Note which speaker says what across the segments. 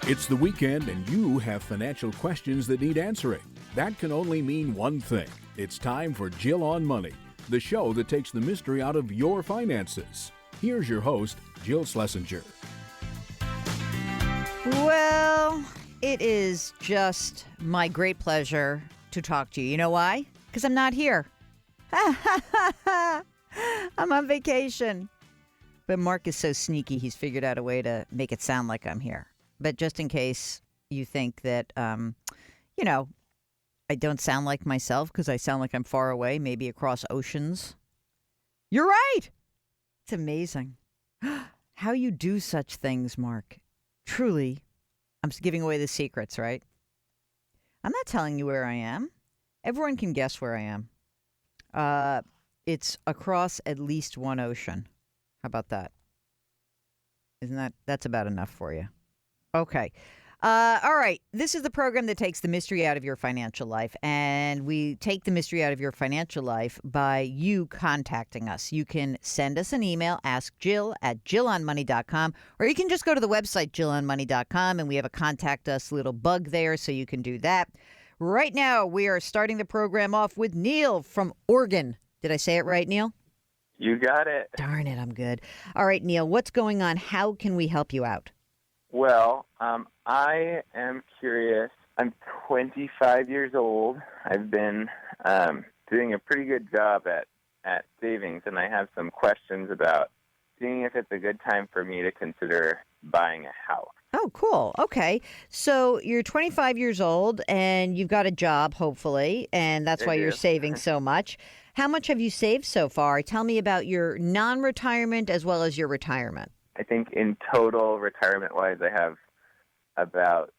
Speaker 1: It's the weekend and you have financial questions that need answering. That can only mean one thing. It's time for Jill on Money, the show that takes the mystery out of your finances. Here's your host, Jill Schlesinger.
Speaker 2: Well, it is just my great pleasure to talk to you. You know why? Because I'm not here. I'm on vacation. But Mark is so sneaky, he's figured out a way to make it sound like I'm here. But just in case you think that, I don't sound like myself because I sound like I'm far away, maybe across oceans. You're right. It's amazing how you do such things, Mark. Truly, I'm giving away the secrets, right? I'm not telling you where I am. Everyone can guess where I am. It's across at least one ocean. How about that? That's about enough for you. Okay. All right. This is the program that takes the mystery out of your financial life. And we take the mystery out of your financial life by you contacting us. You can send us an email, ask Jill at jillonmoney.com, or you can just go to the website, jillonmoney.com, and we have a contact us little bug there, so you can do that. Right now, we are starting the program off with Neil from Oregon. Did I say it right, Neil?
Speaker 3: You got it.
Speaker 2: Darn it, I'm good. All right, Neil, what's going on? How can we help you out?
Speaker 3: Well, I am curious. I'm 25 years old. I've been doing a pretty good job at savings, and I have some questions about seeing if it's a good time for me to consider buying a house.
Speaker 2: Oh, cool. Okay. So you're 25 years old, and you've got a job, hopefully, and that's why you're saving so much. How much have you saved so far? Tell me about your non-retirement as well as your retirement.
Speaker 3: I think in total, retirement-wise, I have about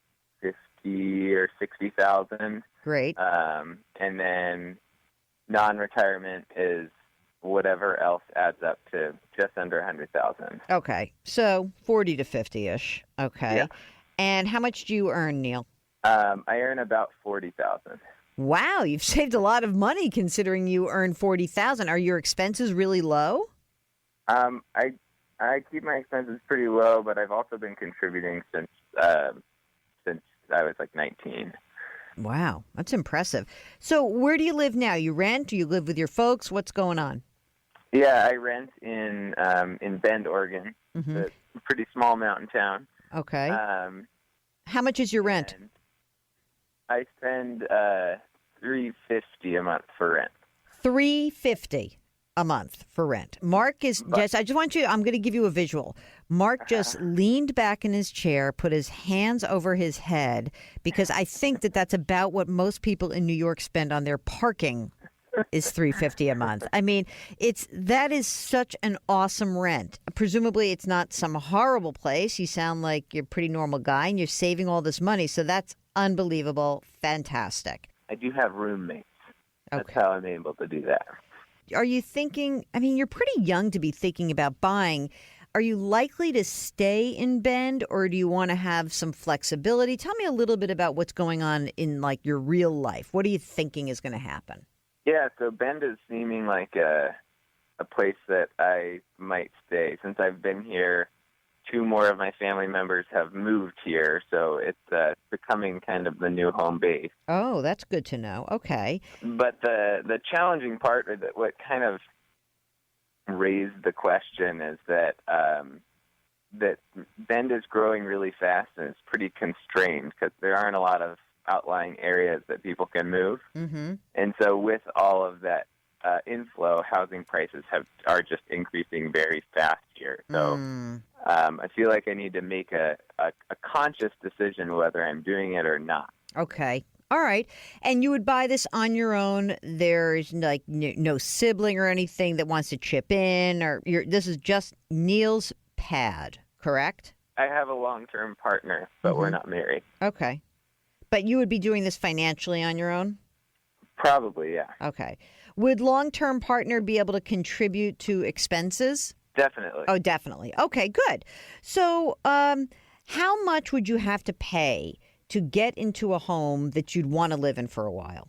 Speaker 3: 50 or 60,000.
Speaker 2: Great.
Speaker 3: And then non-retirement is whatever else adds up to just under 100,000.
Speaker 2: Okay, so 40 to 50-ish. Okay.
Speaker 3: Yeah.
Speaker 2: And how much do you earn, Neil?
Speaker 3: I earn about 40,000.
Speaker 2: Wow, you've saved a lot of money considering you earn 40,000. Are your expenses really low?
Speaker 3: I keep my expenses pretty low, but I've also been contributing since I was like 19.
Speaker 2: Wow, that's impressive. So where do you live now? You rent? Do you live with your folks? What's going on?
Speaker 3: Yeah, I rent in Bend, Oregon.
Speaker 2: Mm-hmm.
Speaker 3: It's a pretty small mountain town.
Speaker 2: Okay. How much is your rent?
Speaker 3: I spend $350 a month for rent.
Speaker 2: $350 a month for rent. Mark is just, I'm going to give you a visual. Mark just leaned back in his chair, put his hands over his head, because I think that's about what most people in New York spend on their parking is $350 a month. I mean, that is such an awesome rent. Presumably it's not some horrible place. You sound like you're a pretty normal guy and you're saving all this money. So that's unbelievable. Fantastic.
Speaker 3: I do have roommates. That's
Speaker 2: Okay.
Speaker 3: how I'm able to do that.
Speaker 2: Are you thinking, you're pretty young to be thinking about buying. Are you likely to stay in Bend, or do you want to have some flexibility? Tell me a little bit about what's going on in like your real life. What are you thinking is going to happen?
Speaker 3: Yeah, so Bend is seeming like a place that I might stay. Since I've been here, 2 more of my family members have moved here, so it's becoming kind of the new home base.
Speaker 2: Oh, that's good to know. Okay.
Speaker 3: But the challenging part, or what kind of raised the question, is that that Bend is growing really fast and it's pretty constrained because there aren't a lot of outlying areas that people can move.
Speaker 2: Mm-hmm.
Speaker 3: And so with all of that inflow, housing prices are just increasing very fast here. So I feel like I need to make a conscious decision whether I'm doing it or not.
Speaker 2: Okay. All right. And you would buy this on your own. There's like no sibling or anything that wants to chip in, or this is just Neil's pad, correct?
Speaker 3: I have a long-term partner, but we're not married.
Speaker 2: Okay. But you would be doing this financially on your own?
Speaker 3: Probably, yeah.
Speaker 2: Okay. Would long-term partner be able to contribute to expenses?
Speaker 3: Definitely.
Speaker 2: Oh, definitely. Okay, good. So how much would you have to pay to get into a home that you'd want to live in for a while?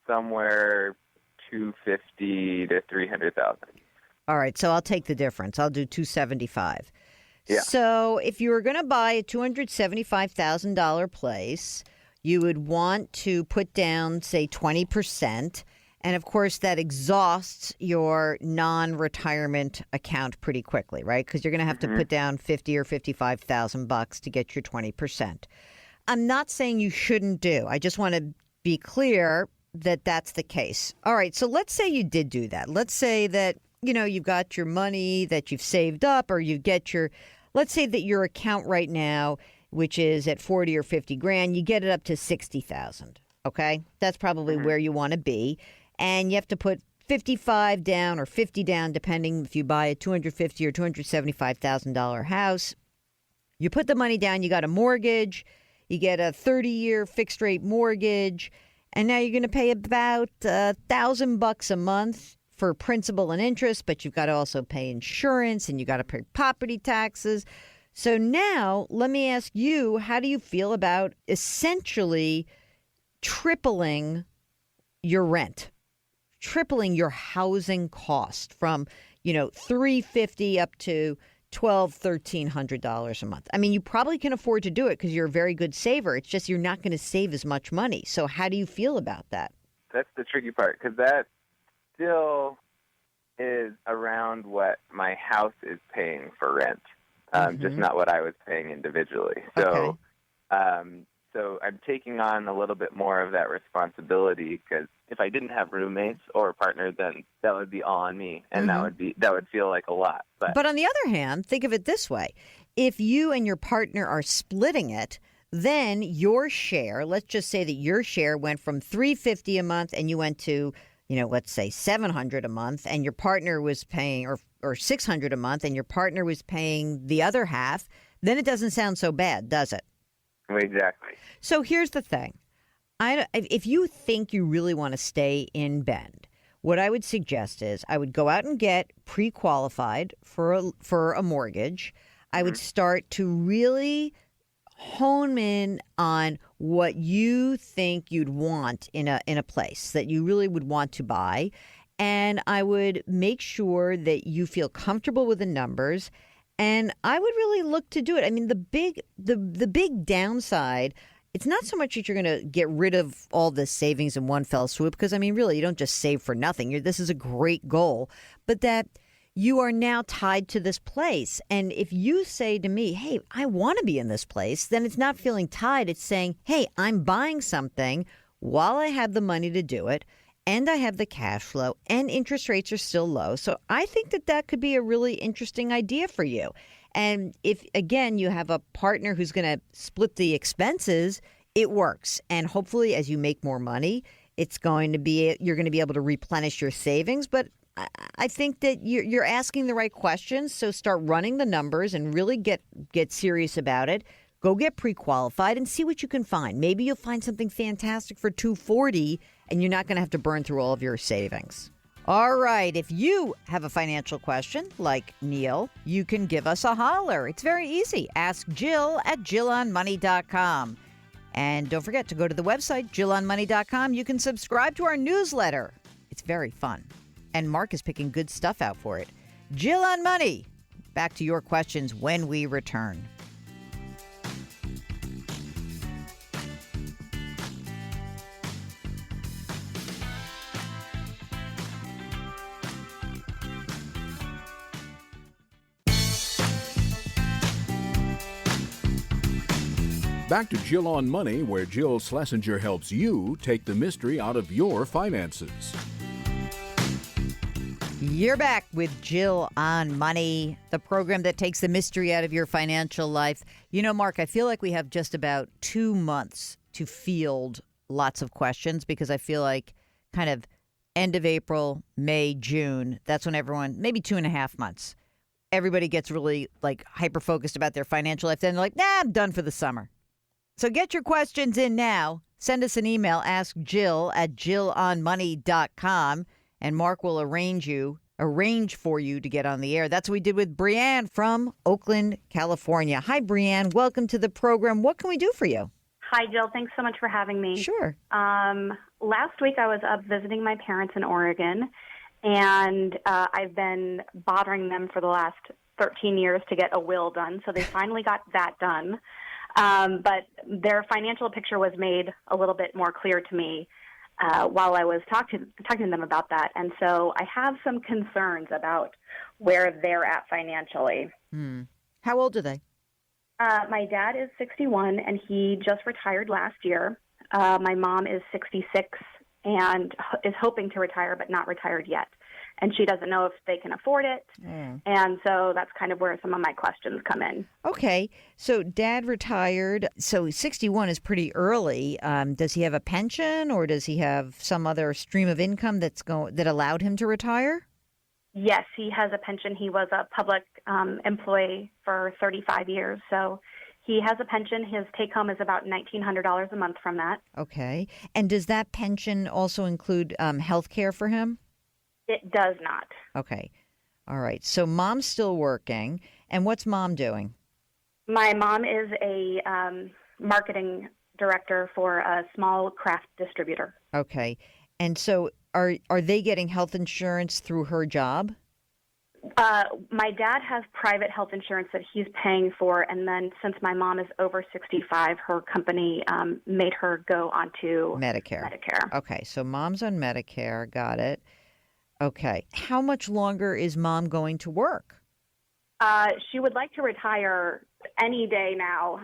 Speaker 3: Somewhere $250,000 to $300,000.
Speaker 2: All right, so I'll take the difference. I'll do $275,000.
Speaker 3: Yeah.
Speaker 2: So if you were going to buy a $275,000 place, you would want to put down, say, 20%. And of course, that exhausts your non-retirement account pretty quickly, right? Because you're going to have to put down $50,000 or $55,000 to get your 20%. I'm not saying you shouldn't do. I just want to be clear that that's the case. All right. So let's say you did do that. Let's say that, you've got your money that you've saved up, or you get let's say that your account right now, which is at 40 or 50 grand, you get it up to 60,000. Okay. That's probably where you want to be. And you have to put 55 down or 50 down, depending if you buy a $250,000 or $275,000 house. You put the money down, you got a mortgage, you get a 30-year fixed rate mortgage, and now you're going to pay about $1,000 a month for principal and interest, but you've got to also pay insurance and you got to pay property taxes. So now let me ask you, how do you feel about essentially tripling your rent? Tripling your housing cost from, $350 up to $1,200-$1,300 a month. I mean, you probably can afford to do it because you're a very good saver. It's just you're not going to save as much money. So how do you feel about that?
Speaker 3: That's the tricky part, because that still is around what my house is paying for rent, just not what I was paying individually. So, so I'm taking on a little bit more of that responsibility, because if I didn't have roommates or a partner, then that would be all on me, and that would feel like a lot. But
Speaker 2: on the other hand, think of it this way. If you and your partner are splitting it, then your share, let's just say that your share went from $350 a month and you went to, let's say $700 a month, and your partner was paying, or $600 a month, and your partner was paying the other half, then it doesn't sound so bad, does it?
Speaker 3: Exactly.
Speaker 2: So here's the thing. If you think you really want to stay in Bend, what I would suggest is I would go out and get pre-qualified for a mortgage. I would start to really hone in on what you think you'd want in a place that you really would want to buy. And I would make sure that you feel comfortable with the numbers. And I would really look to do it. I mean, the big downside, it's not so much that you're going to get rid of all this savings in one fell swoop, because, I mean, really, you don't just save for nothing. This is a great goal, but that you are now tied to this place. And if you say to me, hey, I want to be in this place, then it's not feeling tied. It's saying, hey, I'm buying something while I have the money to do it, and I have the cash flow, and interest rates are still low. So I think that could be a really interesting idea for you. And if, again, you have a partner who's going to split the expenses, it works. And hopefully, as you make more money, you're going to be able to replenish your savings. But I think that you're asking the right questions. So start running the numbers and really get serious about it. Go get pre-qualified and see what you can find. Maybe you'll find something fantastic for $240, and you're not going to have to burn through all of your savings. All right. If you have a financial question like Neil, you can give us a holler. It's very easy. Ask Jill at JillOnMoney.com. And don't forget to go to the website, JillOnMoney.com. You can subscribe to our newsletter. It's very fun. And Mark is picking good stuff out for it. Jill on Money. Back to your questions when we return.
Speaker 1: Back to Jill on Money, where Jill Schlesinger helps you take the mystery out of your finances.
Speaker 2: You're back with Jill on Money, the program that takes the mystery out of your financial life. You know, Mark, I feel like we have just about 2 months to field lots of questions, because I feel like kind of end of April, May, June, that's when everyone, maybe 2.5 months, everybody gets really like hyper-focused about their financial life. Then they're like, nah, I'm done for the summer. So get your questions in now. Send us an email, ask Jill at JillOnMoney.com, and Mark will arrange for you to get on the air. That's what we did with Brianne from Oakland, California. Hi, Brianne. Welcome to the program. What can we do for you?
Speaker 4: Hi, Jill. Thanks so much for having me.
Speaker 2: Sure.
Speaker 4: Last week I was up visiting my parents in Oregon, and I've been bothering them for the last 13 years to get a will done, so they finally got that done. But their financial picture was made a little bit more clear to me while I was talking to them about that. And so I have some concerns about where they're at financially.
Speaker 2: How old are they?
Speaker 4: My dad is 61, and he just retired last year. My mom is 66 and is hoping to retire, but not retired yet. And she doesn't know if they can afford it. And so that's kind of where some of my questions come in.
Speaker 2: Okay. So dad retired. So 61 is pretty early. Does he have a pension, or does he have some other stream of income that allowed him to retire?
Speaker 4: Yes, he has a pension. He was a public employee for 35 years. So he has a pension. His take-home is about $1,900 a month from that.
Speaker 2: Okay. And does that pension also include health care for him?
Speaker 4: It does not.
Speaker 2: Okay. All right. So mom's still working. And what's mom doing?
Speaker 4: My mom is a marketing director for a small craft distributor.
Speaker 2: Okay. And so are they getting health insurance through her job?
Speaker 4: My dad has private health insurance that he's paying for, and then since my mom is over 65, her company made her go onto
Speaker 2: Medicare.
Speaker 4: Medicare.
Speaker 2: Okay. So mom's on Medicare. Got it. Okay. How much longer is mom going to work?
Speaker 4: She would like to retire any day now.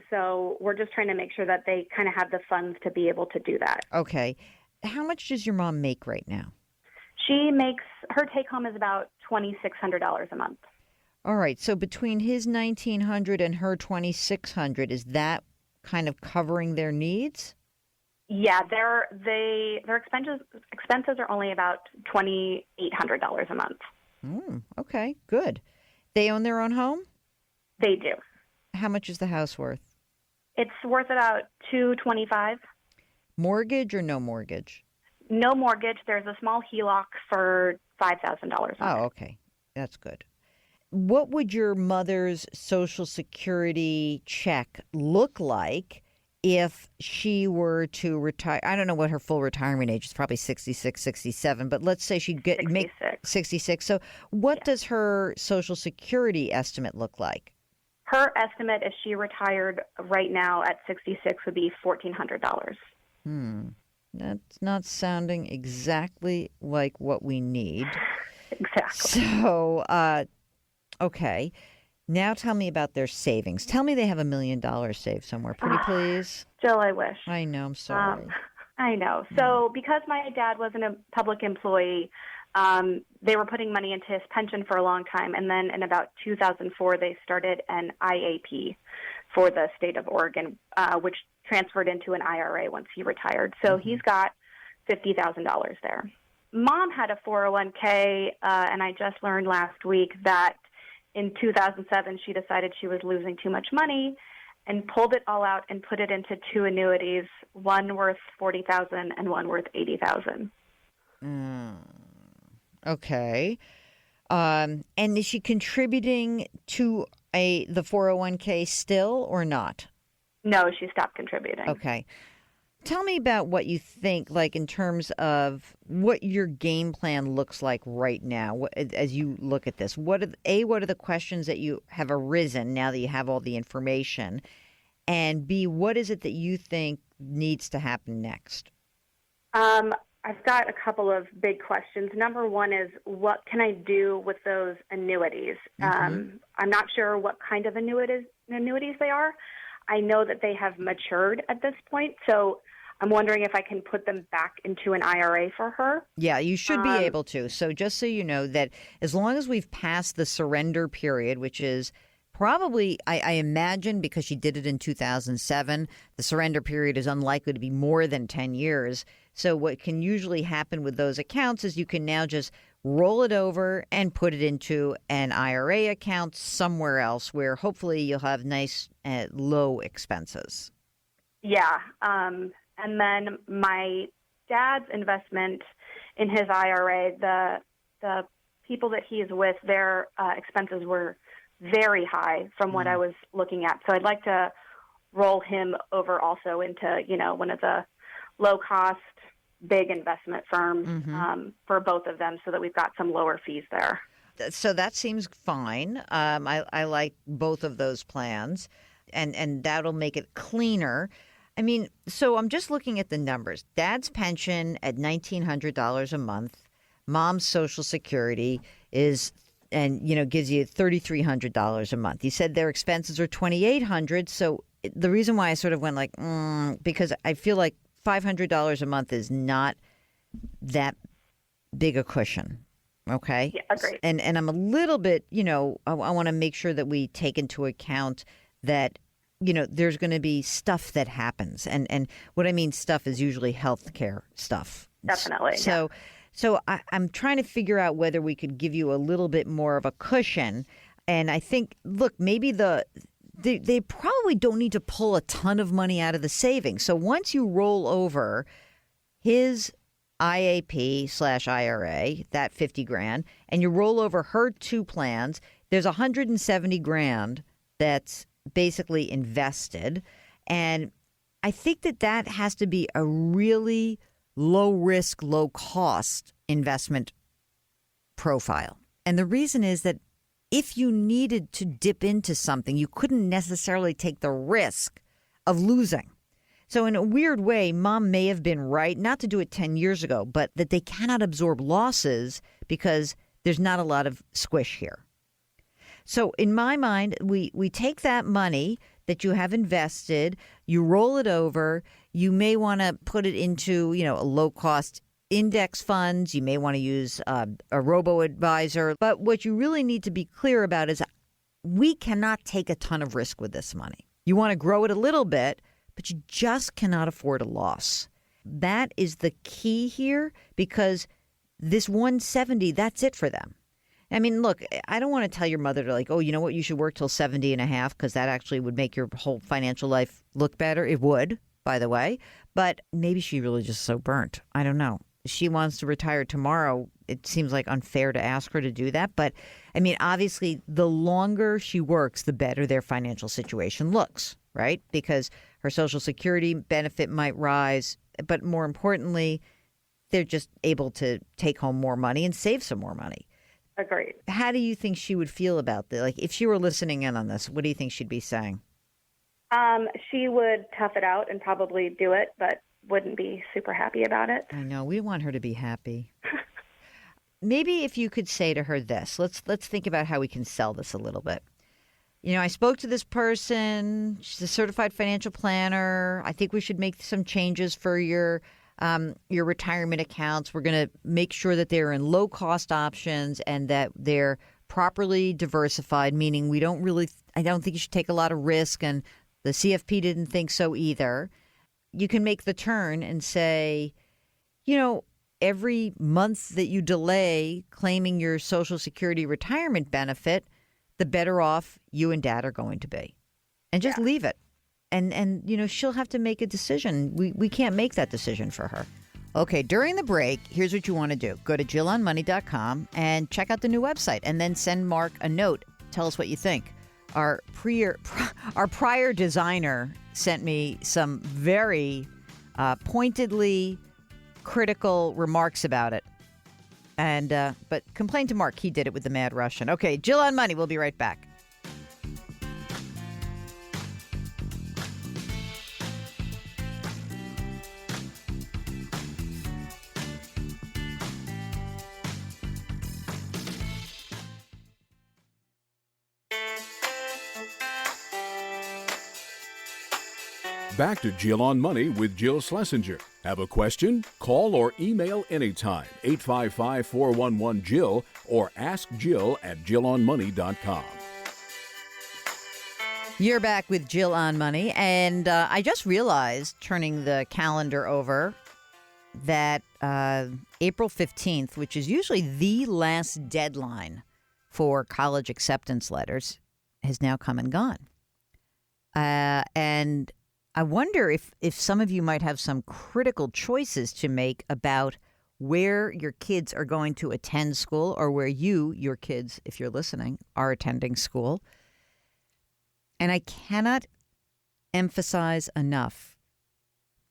Speaker 4: So we're just trying to make sure that they kind of have the funds to be able to do that.
Speaker 2: Okay. How much does your mom make right now?
Speaker 4: Her take home is about $2,600 a month.
Speaker 2: All right. So between his $1,900 and her $2,600, is that kind of covering their needs?
Speaker 4: Yeah, their expenses are only about $2,800 a month.
Speaker 2: Okay, good. They own their own home?
Speaker 4: They do.
Speaker 2: How much is the house worth?
Speaker 4: It's worth about $225,000.
Speaker 2: Mortgage or no mortgage?
Speaker 4: No mortgage. There's a small HELOC for $5,000.
Speaker 2: Oh, okay. That's good. What would your mother's Social Security check look like if she were to retire? I don't know what her full retirement age is, probably 66, 67, but let's say she'd make 66. So what does her Social Security estimate look like?
Speaker 4: Her estimate, if she retired right now at 66, would be $1,400.
Speaker 2: That's not sounding exactly like what we need.
Speaker 4: Exactly.
Speaker 2: So, okay. Now tell me about their savings. Tell me they have $1 million saved somewhere. Pretty please.
Speaker 4: Jill, I wish.
Speaker 2: I know. I'm sorry.
Speaker 4: I know. So because my dad wasn't a public employee, they were putting money into his pension for a long time. And then in about 2004, they started an IAP for the state of Oregon, which transferred into an IRA once he retired. So he's got $50,000 there. Mom had a 401k, and I just learned last week that in 2007, she decided she was losing too much money and pulled it all out and put it into two annuities, one worth $40,000 and one worth $80,000.
Speaker 2: Okay. And is she contributing to the 401k still or not?
Speaker 4: No, she stopped contributing.
Speaker 2: Okay. Tell me about what you think, like in terms of what your game plan looks like right now as you look at this. What are the questions that you have arisen now that you have all the information? And B, what is it that you think needs to happen next?
Speaker 4: I've got a couple of big questions. Number one is, what can I do with those annuities? I'm not sure what kind of annuities they are. I know that they have matured at this point, so I'm wondering if I can put them back into an IRA for her.
Speaker 2: Yeah, you should be able to. So just so you know that as long as we've passed the surrender period, which is probably, I imagine, because she did it in 2007, the surrender period is unlikely to be more than 10 years. So what can usually happen with those accounts is you can now just roll it over and put it into an IRA account somewhere else where hopefully you'll have nice low expenses.
Speaker 4: Yeah. And then my dad's investment in his IRA, the people that he is with, their expenses were very high from what I was looking at. So I'd like to roll him over also into, one of the low-cost, big investment firms for both of them so that we've got some lower fees there.
Speaker 2: So that seems fine. I like both of those plans, and that'll make it cleaner. I mean, so I'm just looking at the numbers. Dad's pension at $1,900 a month. Mom's Social Security is, and gives you $3,300 a month. You said their expenses are $2,800. So the reason why I sort of went like, because I feel like $500 a month is not that big a cushion. Okay.
Speaker 4: Yeah, agreed.
Speaker 2: And I'm a little bit, I want to make sure that we take into account that, there's going to be stuff that happens. And what I mean stuff is usually healthcare stuff.
Speaker 4: Definitely.
Speaker 2: So I'm trying to figure out whether we could give you a little bit more of a cushion. And I think, look, maybe they probably don't need to pull a ton of money out of the savings. So once you roll over his IAP/IRA, that 50 grand, and you roll over her two plans, there's 170 grand that's basically invested. And I think that has to be a really low risk, low cost investment profile. And the reason is that if you needed to dip into something, you couldn't necessarily take the risk of losing. So in a weird way, Mom may have been right, not to do it 10 years ago, but that they cannot absorb losses because there's not a lot of squish here. So in my mind, we take that money that you have invested, you roll it over, you may want to put it into, a low-cost index funds. You may want to use a robo-advisor. But what you really need to be clear about is we cannot take a ton of risk with this money. You want to grow it a little bit, but you just cannot afford a loss. That is the key here, because this 170, that's it for them. I mean, look, I don't want to tell your mother to oh, you know what, you should work till 70 and a half, because that actually would make your whole financial life look better. It would, by the way. But maybe she really just so burnt. I don't know. She wants to retire tomorrow. It seems like unfair to ask her to do that. But I mean, obviously, the longer she works, the better their financial situation looks, right? Because her Social Security benefit might rise. But more importantly, they're just able to take home more money and save some more money.
Speaker 4: Agreed.
Speaker 2: How do you think she would feel about that? If she were listening in on this, what do you think she'd be saying?
Speaker 4: She would tough it out and probably do it, but wouldn't be super happy about it.
Speaker 2: I know. We want her to be happy. Maybe if you could say to her this, let's think about how we can sell this a little bit. I spoke to this person. She's a certified financial planner. I think we should make some changes for your retirement accounts. We're going to make sure that they're in low-cost options and that they're properly diversified, meaning I don't think you should take a lot of risk, and the CFP didn't think so either. You can make the turn and say, every month that you delay claiming your Social Security retirement benefit, the better off you and Dad are going to be. And just leave it. And she'll have to make a decision. We can't make that decision for her. Okay, during the break, here's what you want to do. Go to JillOnMoney.com and check out the new website, and then send Mark a note. Tell us what you think. Our prior designer sent me some very pointedly critical remarks about it. But complain to Mark. He did it with the Mad Russian. Okay, Jill on Money. We'll be right back.
Speaker 1: Back to Jill on Money with Jill Schlesinger. Have a question? Call or email anytime, 855-411-JILL, or ask Jill at JillOnMoney.com.
Speaker 2: You're back with Jill on Money, and I just realized, turning the calendar over, that April 15th, which is usually the last deadline for college acceptance letters, has now come and gone. And I wonder if some of you might have some critical choices to make about where your kids are going to attend school, or where your kids, if you're listening, are attending school. And I cannot emphasize enough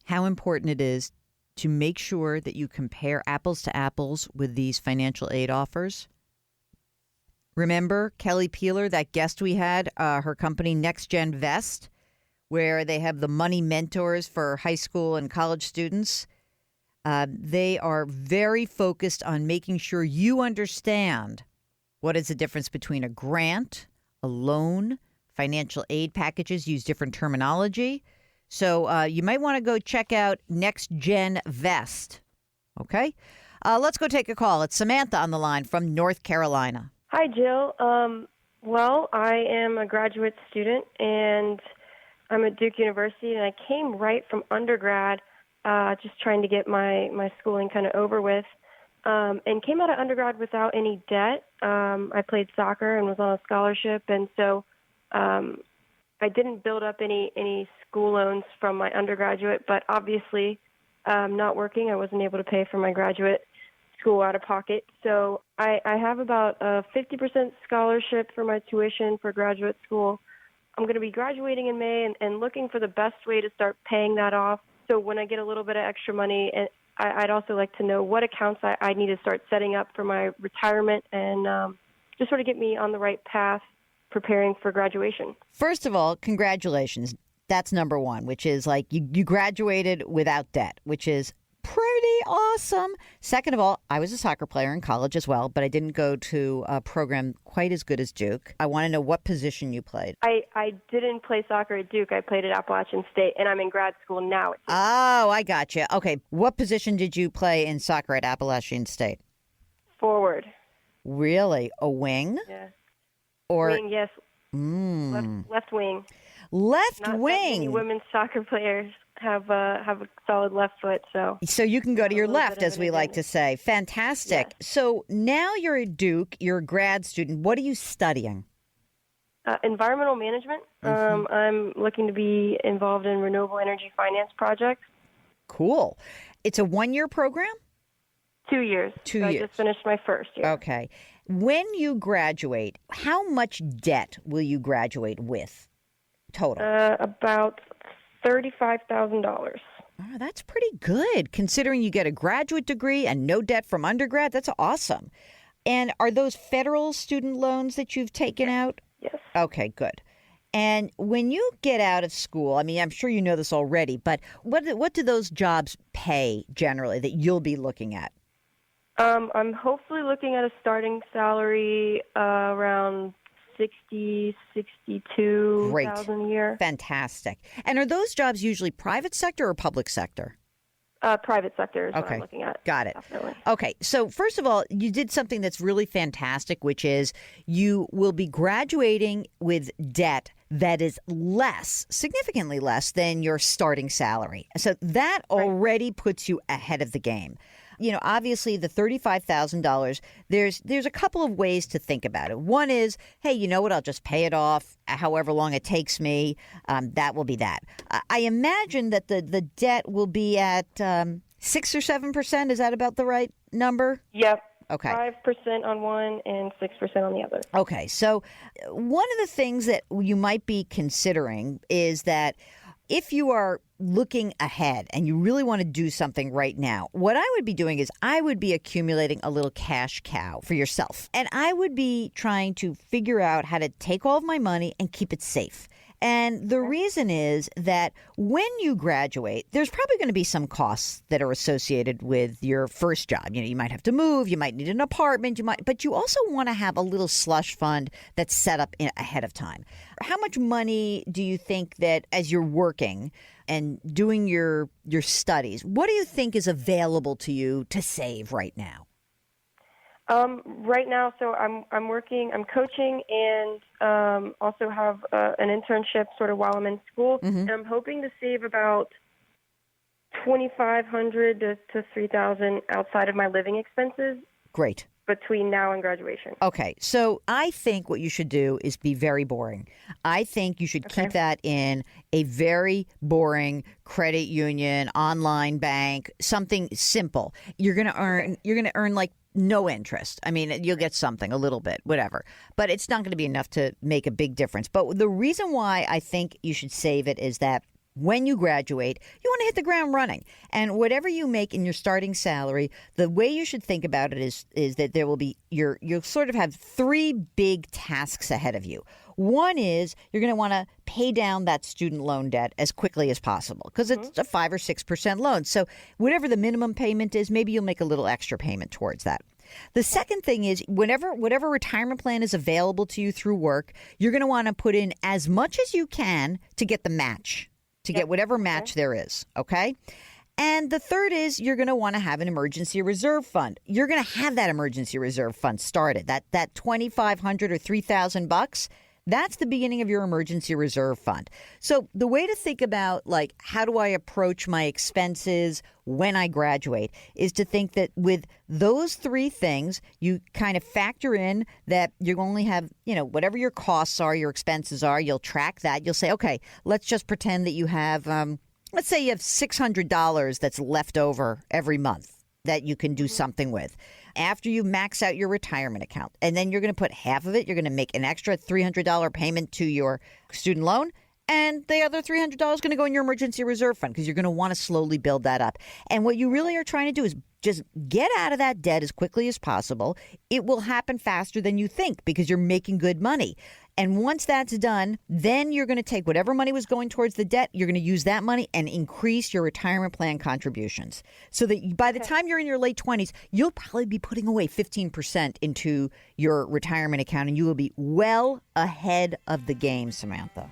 Speaker 2: how important it is to make sure that you compare apples to apples with these financial aid offers. Remember Kelly Peeler, that guest we had, her company Next Gen Vest, where they have the money mentors for high school and college students. They are very focused on making sure you understand what is the difference between a grant, a loan, financial aid packages, use different terminology. So you might want to go check out Next Gen Vest. Okay? Let's go take a call. It's Samantha on the line from North Carolina.
Speaker 5: Hi, Jill. Well, I am a graduate student, and I'm at Duke University, and I came right from undergrad, just trying to get my schooling kind of over with, and came out of undergrad without any debt. I played soccer and was on a scholarship, and so I didn't build up any school loans from my undergraduate, but obviously not working, I wasn't able to pay for my graduate school out of pocket. So I have about a 50% scholarship for my tuition for graduate school. I'm going to be graduating in May and looking for the best way to start paying that off. So when I get a little bit of extra money, and I'd also like to know what accounts I need to start setting up for my retirement and just sort of get me on the right path preparing for graduation.
Speaker 2: First of all, congratulations. That's number one, which is like you graduated without debt, which is pretty awesome. Second of all, I was a soccer player in college as well, but I didn't go to a program quite as good as Duke. I want to know what position you played.
Speaker 5: I didn't play soccer at Duke. I played at Appalachian State, and I'm in grad school now.
Speaker 2: Oh, I got you. Okay. What position did you play in soccer at Appalachian State?
Speaker 5: Forward.
Speaker 2: Really? A wing?
Speaker 5: Yeah.
Speaker 2: Or
Speaker 5: wing, yes. Left wing.
Speaker 2: Left
Speaker 5: Not
Speaker 2: wing.
Speaker 5: That many women's soccer players have a solid left foot, so
Speaker 2: you can go to your left, as we like to say. Fantastic.
Speaker 5: Yes.
Speaker 2: So now you're at Duke. You're a grad student. What are you studying?
Speaker 5: Environmental management.
Speaker 2: Mm-hmm.
Speaker 5: I'm looking to be involved in renewable energy finance projects.
Speaker 2: Cool. It's a one-year program?
Speaker 5: 2 years.
Speaker 2: 2
Speaker 5: so
Speaker 2: years.
Speaker 5: I just finished my first year.
Speaker 2: Okay. When you graduate, how much debt will you graduate with total?
Speaker 5: About $35,000.
Speaker 2: Oh, that's pretty good, considering you get a graduate degree and no debt from undergrad. That's awesome. And are those federal student loans that you've taken out?
Speaker 5: Yes.
Speaker 2: Okay, good. And when you get out of school, I mean, I'm sure you know this already, but what do those jobs pay generally that you'll be looking at?
Speaker 5: I'm hopefully looking at a starting salary around $62,000 a year.
Speaker 2: Fantastic. And are those jobs usually private sector or public sector?
Speaker 5: Private sector is what
Speaker 2: Okay.
Speaker 5: I'm looking at.
Speaker 2: Got it.
Speaker 5: Definitely.
Speaker 2: Okay. So first of all, you did something that's really fantastic, which is you will be graduating with debt that is less, significantly less than your starting salary. So that already puts you ahead of the game. You know, obviously the $35,000, there's a couple of ways to think about it. One is, hey, you know what? I'll just pay it off however long it takes me. That will be that. I imagine that the debt will be at 6 or 7%. Is that about the right number?
Speaker 5: Yep.
Speaker 2: Okay.
Speaker 5: 5% on one and 6% on the other.
Speaker 2: Okay. So one of the things that you might be considering is that if you are looking ahead and you really want to do something right now, what I would be doing is I would be accumulating a little cash cow for yourself. And I would be trying to figure out how to take all of my money and keep it safe. And the reason is that when you graduate, there's probably going to be some costs that are associated with your first job. You know, you might have to move, you might need an apartment, but you also want to have a little slush fund that's set up ahead of time. How much money do you think that as you're working and doing your studies, what do you think is available to you to save right now?
Speaker 5: Right now, so I'm working, I'm coaching, and also have an internship sort of while I'm in school.
Speaker 2: Mm-hmm.
Speaker 5: And I'm hoping to save about $2,500 to $3,000 outside of my living expenses.
Speaker 2: Great.
Speaker 5: Between now and graduation.
Speaker 2: Okay, so I think what you should do is be very boring. I think you should keep that in a very boring credit union, online bank, something simple. You're going to earn like no interest. I mean, you'll get something, a little bit, whatever. But it's not going to be enough to make a big difference. But the reason why I think you should save it is that when you graduate, you want to hit the ground running. And whatever you make in your starting salary, the way you should think about it is that there will be you'll sort of have three big tasks ahead of you. One is you're going to want to pay down that student loan debt as quickly as possible because it's a 5 or 6% loan. So whatever the minimum payment is, maybe you'll make a little extra payment towards that. The second thing is whatever retirement plan is available to you through work, you're going to want to put in as much as you can to get the match, to get whatever match there is, okay? And the third is you're going to want to have an emergency reserve fund. You're going to have that emergency reserve fund started. That $2,500 or $3,000, that's the beginning of your emergency reserve fund. So the way to think about, like, how do I approach my expenses when I graduate is to think that with those three things, you kind of factor in that you only have, whatever your costs are, your expenses are, you'll track that. You'll say, okay, let's just pretend that you have, let's say you have $600 that's left over every month that you can do something with. After you max out your retirement account, and then you're going to put half of it, you're going to make an extra $300 payment to your student loan, and the other $300 is going to go in your emergency reserve fund because you're going to want to slowly build that up. And what you really are trying to do is just get out of that debt as quickly as possible. It will happen faster than you think because you're making good money. And once that's done, then you're going to take whatever money was going towards the debt, you're going to use that money and increase your retirement plan contributions. So that by the time you're in your late 20s, you'll probably be putting away 15% into your retirement account, and you will be well ahead of the game, Samantha.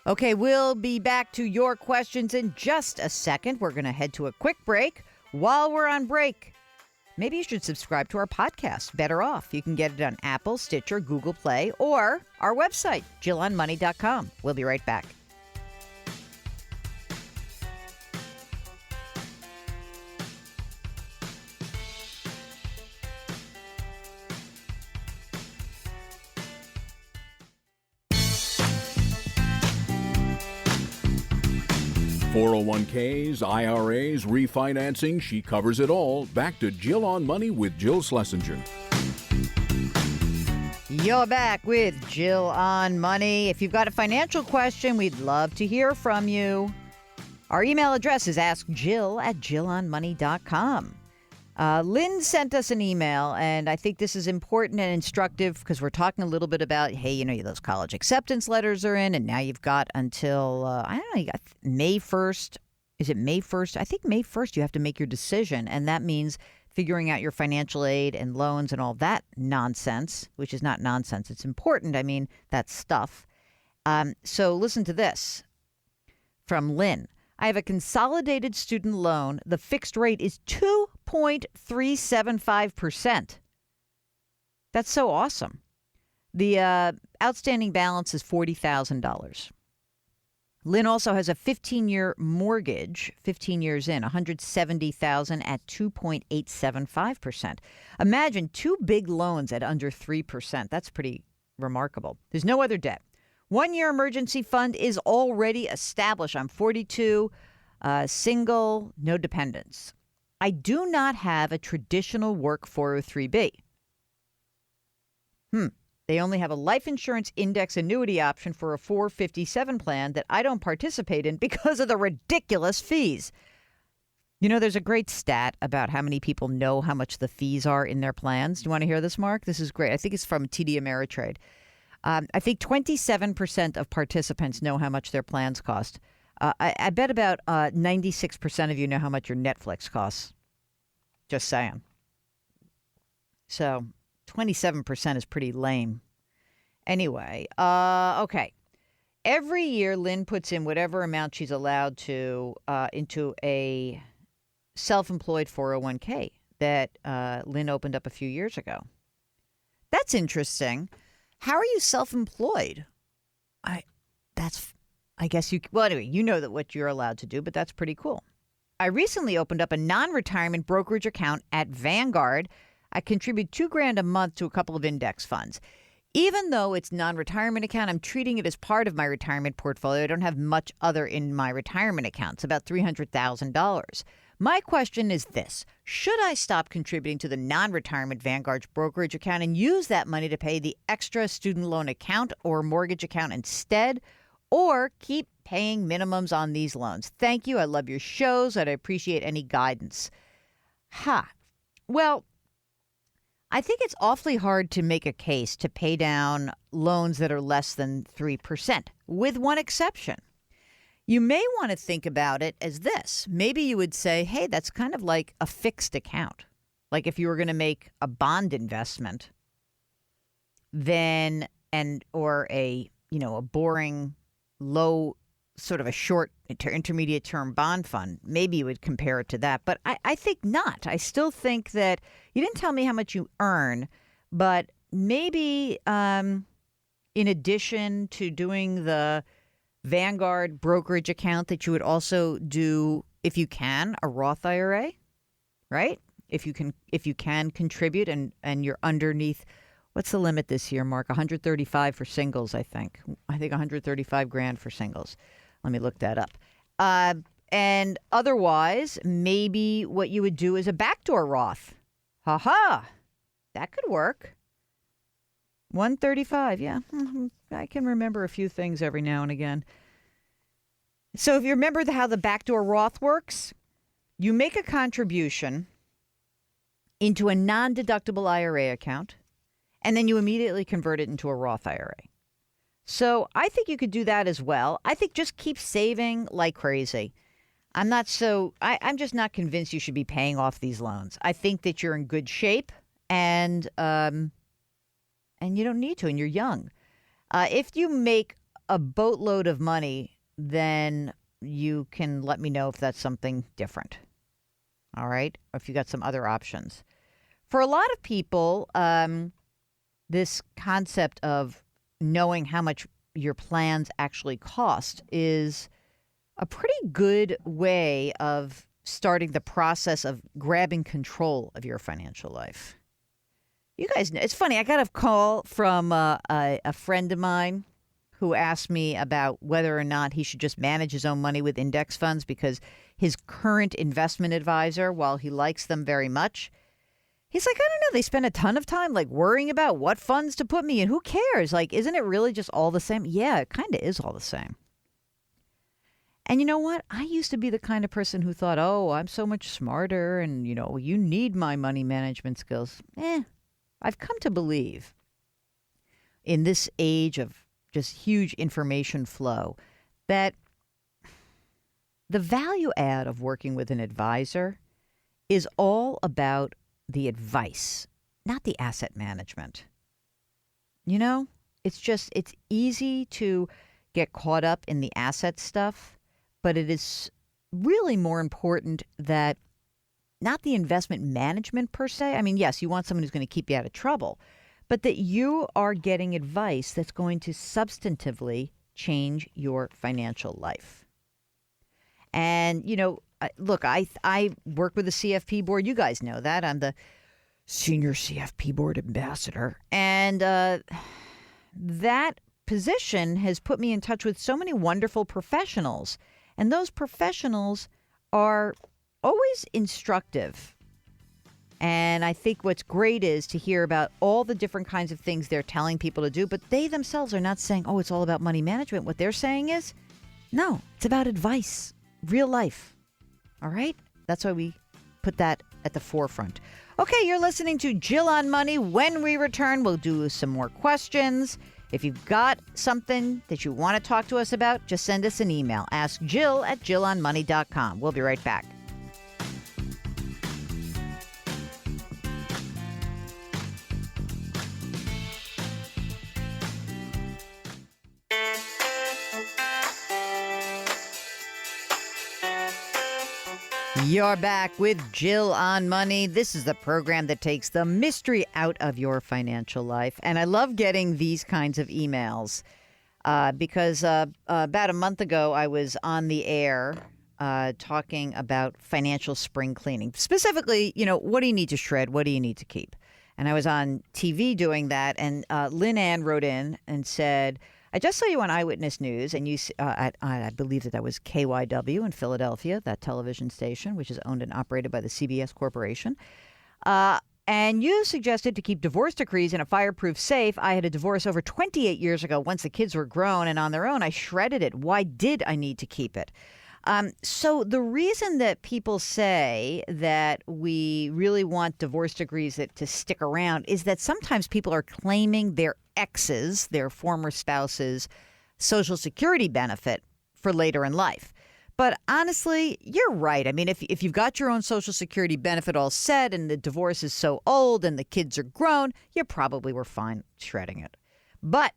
Speaker 2: Okay, we'll be back to your questions in just a second. We're going to head to a quick break. While we're on break, maybe you should subscribe to our podcast, Better Off. You can get it on Apple, Stitcher, Google Play, or our website, JillOnMoney.com. We'll be right back.
Speaker 1: .401ks, IRAs, refinancing, she covers it all. Back to Jill on Money with Jill Schlesinger.
Speaker 2: You're back with Jill on Money. If you've got a financial question, we'd love to hear from you. Our email address is askjill@jillonmoney.com. Lynn sent us an email, and I think this is important and instructive because we're talking a little bit about, hey, those college acceptance letters are in, and now you've got until, I don't know, you got May 1st. Is it May 1st? I think May 1st you have to make your decision, and that means figuring out your financial aid and loans and all that nonsense, which is not nonsense. It's important. I mean, that's stuff. So listen to this from Lynn. I have a consolidated student loan. The fixed rate is 2.375%. That's so awesome. The outstanding balance is $40,000. Lynn also has a 15-year mortgage, 15 years in, $170,000 at 2.875%. Imagine two big loans at under 3%. That's pretty remarkable. There's no other debt. 1 year emergency fund is already established. I'm 42, single, no dependents. I do not have a traditional work 403B. They only have a life insurance index annuity option for a 457 plan that I don't participate in because of the ridiculous fees. There's a great stat about how many people know how much the fees are in their plans. Do you want to hear this, Mark? This is great. I think it's from TD Ameritrade. I think 27% of participants know how much their plans cost. I bet about 96% of you know how much your Netflix costs. Just saying. So 27% is pretty lame. Anyway, okay. Every year, Lynn puts in whatever amount she's allowed to into a self-employed 401k that Lynn opened up a few years ago. That's interesting. How are you self-employed? I guess anyway, you know that what you're allowed to do, but that's pretty cool. I recently opened up a non-retirement brokerage account at Vanguard. I contribute $2,000 a month to a couple of index funds. Even though it's non-retirement account, I'm treating it as part of my retirement portfolio. I don't have much other in my retirement account. It's about $300,000. My question is this. Should I stop contributing to the non-retirement Vanguard brokerage account and use that money to pay the extra student loan account or mortgage account instead? or keep paying minimums on these loans. Thank you. I love your shows, and I appreciate any guidance. Well, I think it's awfully hard to make a case to pay down loans that are less than 3%, with one exception. You may want to think about it as this. Maybe you would say, hey, that's kind of like a fixed account. Like if you were going to make a bond investment, then or a boring low sort of a short to intermediate term bond fund, maybe you would compare it to that. But I think not. I still think that you didn't tell me how much you earn, but maybe in addition to doing the Vanguard brokerage account, that you would also do, if you can, a Roth IRA, right? If you can contribute and you're underneath, what's the limit this year, Mark? 135 for singles, I think. I think 135 grand for singles. Let me look that up. And otherwise, maybe what you would do is a backdoor Roth. That could work. 135, yeah. I can remember a few things every now and again. So if you remember how the backdoor Roth works, you make a contribution into a non-deductible IRA account, and then you immediately convert it into a Roth IRA. So I think you could do that as well. I think just keep saving like crazy. I'm just not convinced you should be paying off these loans. I think that you're in good shape, and you don't need to, and you're young. If you make a boatload of money, then you can let me know if that's something different. All right? Or if you got some other options. For a lot of people, this concept of knowing how much your plans actually cost is a pretty good way of starting the process of grabbing control of your financial life. You guys know, it's funny. I got a call from a friend of mine who asked me about whether or not he should just manage his own money with index funds because his current investment advisor, while he likes them very much, he's like, I don't know. They spend a ton of time like worrying about what funds to put me in. Who cares? Like, isn't it really just all the same? Yeah, it kind of is all the same. And you know what? I used to be the kind of person who thought, oh, I'm so much smarter and, you need my money management skills. I've come to believe in this age of just huge information flow that the value add of working with an advisor is all about the advice, not the asset management. It's easy to get caught up in the asset stuff, but it is really more important that not the investment management per se. I mean, yes, you want someone who's going to keep you out of trouble, but that you are getting advice that's going to substantively change your financial life. And, look, I work with the CFP board. You guys know that. I'm the senior CFP board ambassador. And that position has put me in touch with so many wonderful professionals. And those professionals are always instructive. And I think what's great is to hear about all the different kinds of things they're telling people to do. But they themselves are not saying, oh, it's all about money management. What they're saying is, no, it's about advice, real life. All right? That's why we put that at the forefront. Okay, you're listening to Jill on Money. When we return, we'll do some more questions. If you've got something that you want to talk to us about, just send us an email. Ask Jill at JillOnMoney.com. We'll be right back. You're back with Jill on Money. This is the program that takes the mystery out of your financial life. And I love getting these kinds of emails because about a month ago, I was on the air talking about financial spring cleaning. Specifically, what do you need to shred? What do you need to keep? And I was on TV doing that. And Lynn Ann wrote in and said, I just saw you on Eyewitness News, and you, I believe that was KYW in Philadelphia, that television station, which is owned and operated by the CBS Corporation. And you suggested to keep divorce decrees in a fireproof safe. I had a divorce over 28 years ago. Once the kids were grown and on their own, I shredded it. Why did I need to keep it? So the reason that people say that we really want divorce decrees to stick around is that sometimes people are claiming their exes, their former spouses' Social Security benefit for later in life. But honestly, you're right. I mean, if you've got your own Social Security benefit all set and the divorce is so old and the kids are grown, you probably were fine shredding it. But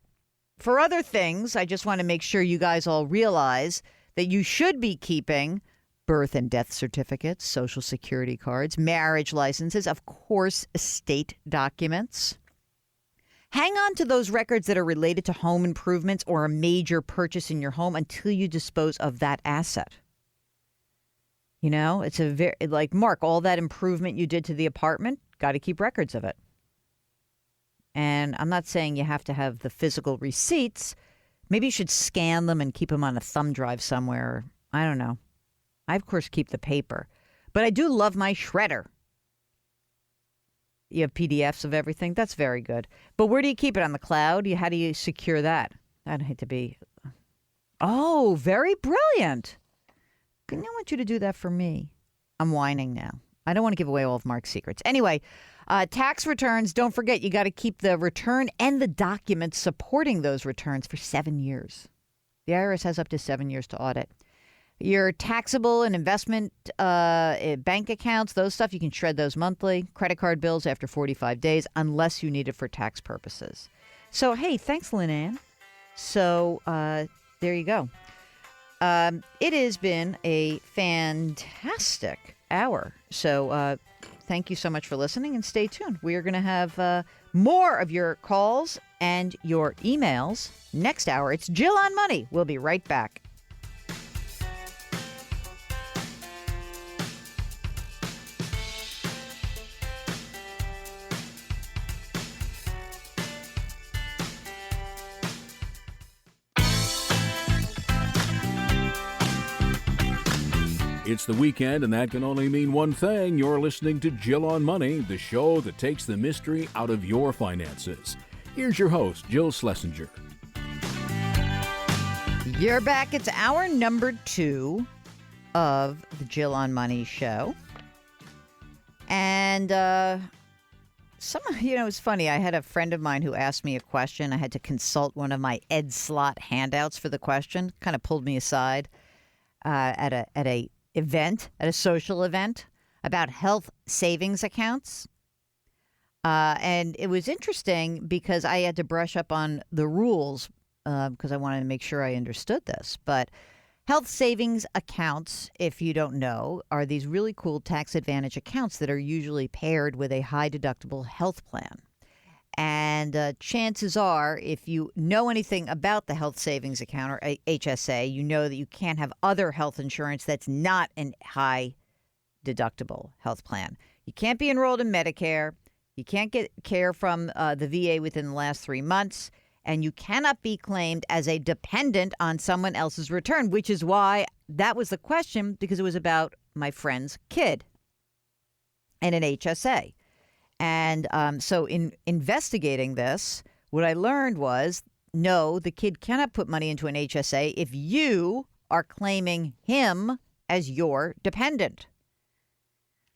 Speaker 2: for other things, I just want to make sure you guys all realize that you should be keeping birth and death certificates, Social Security cards, marriage licenses, of course, estate documents. Hang on to those records that are related to home improvements or a major purchase in your home until you dispose of that asset. You know, it's like, Mark, all that improvement you did to the apartment, got to keep records of it. And I'm not saying you have to have the physical receipts. Maybe you should scan them and keep them on a thumb drive somewhere. I don't know. I, of course, keep the paper. But I do love my shredder. You have PDFs of everything. That's very good. But where do you keep it? On the cloud? How do you secure that? I'd hate to be. Oh, very brilliant. I want you to do that for me. I'm whining now. I don't want to give away all of Mark's secrets. Anyway, tax returns. Don't forget, you got to keep the return and the documents supporting those returns for 7 years. The IRS has up to 7 years to audit. Your taxable and investment bank accounts, those stuff, you can shred those monthly. Credit card bills after 45 days, unless you need it for tax purposes. So, hey, thanks, Lynn Ann. So, there you go. It has been a fantastic hour. So, thank you so much for listening, and stay tuned. We are going to have more of your calls and your emails next hour. It's Jill on Money. We'll be right back.
Speaker 1: It's the weekend, and that can only mean one thing. You're listening to Jill on Money, the show that takes the mystery out of your finances. Here's your host, Jill Schlesinger.
Speaker 2: You're back. It's hour number 2 of the Jill on Money show. And, it's funny. I had a friend of mine who asked me a question. I had to consult one of my Ed Slot handouts for the question. Kind of pulled me aside at a social event about health savings accounts. And it was interesting because I had to brush up on the rules because I wanted to make sure I understood this. But health savings accounts, if you don't know, are these really cool tax advantage accounts that are usually paired with a high deductible health plan. And chances are, if you know anything about the health savings account or HSA, you know that you can't have other health insurance that's not a high deductible health plan. You can't be enrolled in Medicare. You can't get care from the VA within the last 3 months. And you cannot be claimed as a dependent on someone else's return, which is why that was the question, because it was about my friend's kid and an HSA. And so in investigating this, what I learned was, no, the kid cannot put money into an HSA if you are claiming him as your dependent.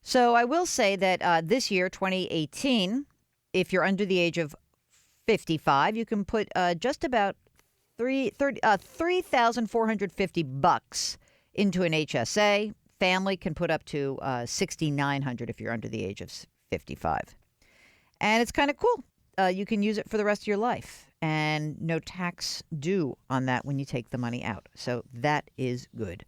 Speaker 2: So I will say that this year, 2018, if you're under the age of 55, you can put just about $3,450 into an HSA. Family can put up to $6,900 if you're under the age of 55. And it's kind of cool. You can use it for the rest of your life, and no tax due on that when you take the money out. So that is good.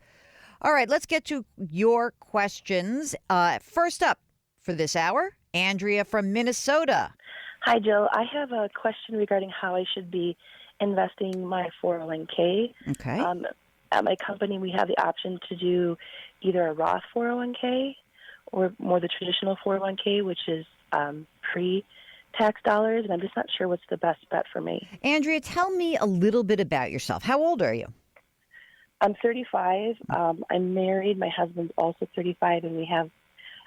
Speaker 2: All right, let's get to your questions. First up for this hour, Andrea from Minnesota.
Speaker 6: Hi, Jill. I have a question regarding how I should be investing my 401k.
Speaker 2: Okay.
Speaker 6: At my company, we have the option to do either a Roth 401k or more the traditional 401k, which is pre-tax dollars, and I'm just not sure what's the best bet for me.
Speaker 2: Andrea, tell me a little bit about yourself. How old are you?
Speaker 6: I'm 35. I'm married. My husband's also 35, and we have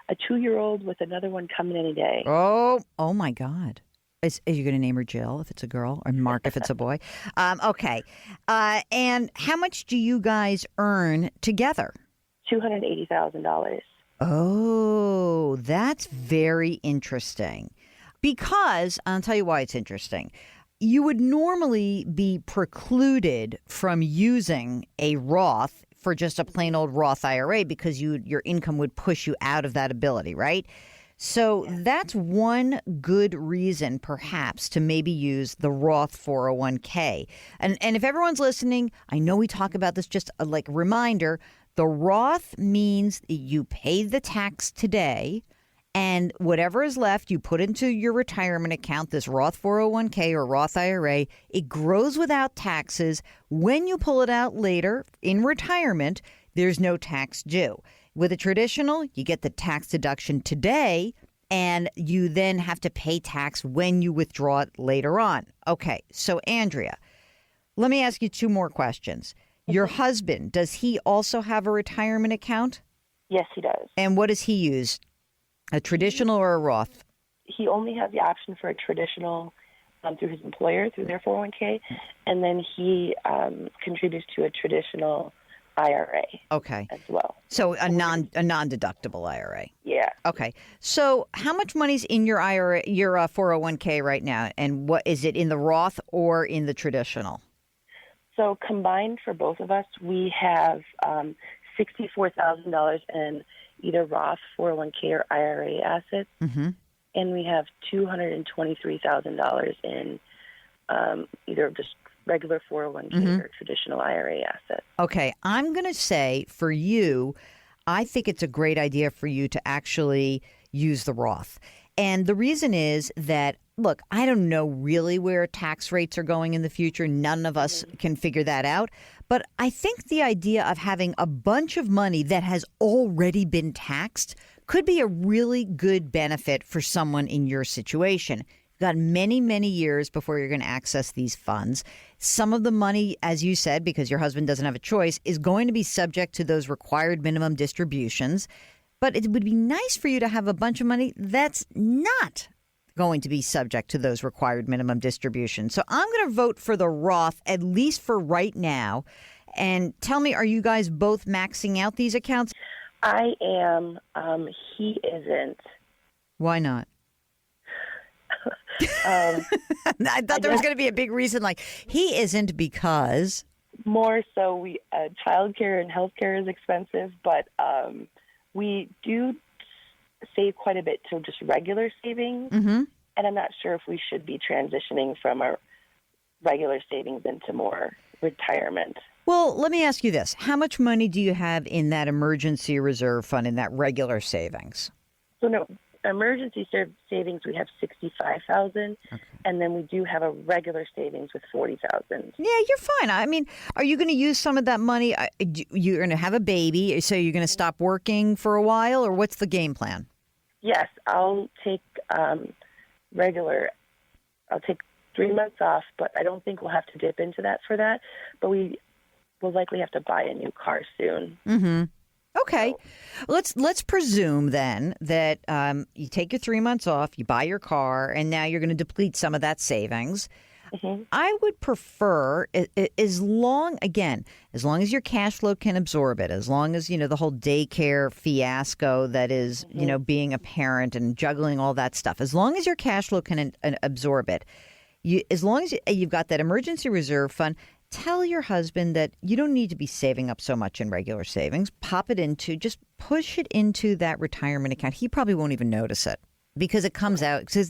Speaker 6: a 2-year-old with another one coming any day.
Speaker 2: Oh my God. Are you going to name her Jill if it's a girl, or Mark if it's a boy? Okay. And how much do you guys earn together?
Speaker 6: $280,000.
Speaker 2: Oh, that's very interesting. Because, I'll tell you why it's interesting. You would normally be precluded from using a Roth for just a plain old Roth IRA because your income would push you out of that ability, right? So that's one good reason, perhaps, to maybe use the Roth 401k. And if everyone's listening, I know we talk about this, just like a reminder, the Roth means you pay the tax today, and whatever is left, you put into your retirement account, this Roth 401k or Roth IRA. It grows without taxes. When you pull it out later in retirement, there's no tax due. With a traditional, you get the tax deduction today, and you then have to pay tax when you withdraw it later on. Okay, so Andrea, let me ask you 2 more questions. Your husband, does he also have a retirement account?
Speaker 6: Yes, he does.
Speaker 2: And what does he use? A traditional or a Roth?
Speaker 6: He only has the option for a traditional through his employer, through their 401k, and then he contributes to a traditional IRA.
Speaker 2: Okay.
Speaker 6: As well.
Speaker 2: So a non-deductible IRA.
Speaker 6: Yeah.
Speaker 2: Okay. So how much money's in your IRA, your 401k right now, and what is it in the Roth or in the traditional?
Speaker 6: So combined for both of us, we have $64,000 in either Roth 401k or IRA assets, and we have $223,000 in either just regular 401k or traditional IRA assets.
Speaker 2: Okay, I'm going to say for you, I think it's a great idea for you to actually use the Roth. And the reason is that, look, I don't know really where tax rates are going in the future. None of us can figure that out. But I think the idea of having a bunch of money that has already been taxed could be a really good benefit for someone in your situation. You've got many, many years before you're going to access these funds. Some of the money, as you said, because your husband doesn't have a choice, is going to be subject to those required minimum distributions. But it would be nice for you to have a bunch of money that's not going to be subject to those required minimum distributions. So I'm going to vote for the Roth, at least for right now. And tell me, are you guys both maxing out these accounts?
Speaker 6: I am. He isn't.
Speaker 2: Why not? I thought there was going to be a big reason, like he isn't because.
Speaker 6: More so, childcare and healthcare is expensive, but we do save quite a bit to just regular savings. And I'm not sure if we should be transitioning from our regular savings into more retirement.
Speaker 2: Well, let me ask you this. How much money do you have in that emergency reserve fund, in that regular savings?
Speaker 6: So no, emergency savings, we have $65,000, and then we do have a regular savings with $40,000.
Speaker 2: Yeah, you're fine. I mean, are you going to use some of that money? You're going to have a baby, so you're going to stop working for a while, or what's the game plan?
Speaker 6: Yes, I'll take I'll take 3 months off, but I don't think we'll have to dip into that for that. But we will likely have to buy a new car soon.
Speaker 2: Okay. Let's presume then that you take your 3 months off, you buy your car, and now you're going to deplete some of that savings. I would prefer, as long as your cash flow can absorb it, as long as, the whole daycare fiasco that is, being a parent and juggling all that stuff, as long as your cash flow can absorb it, as long as you've got that emergency reserve fund, tell your husband that you don't need to be saving up so much in regular savings. Just push it into that retirement account. He probably won't even notice it because it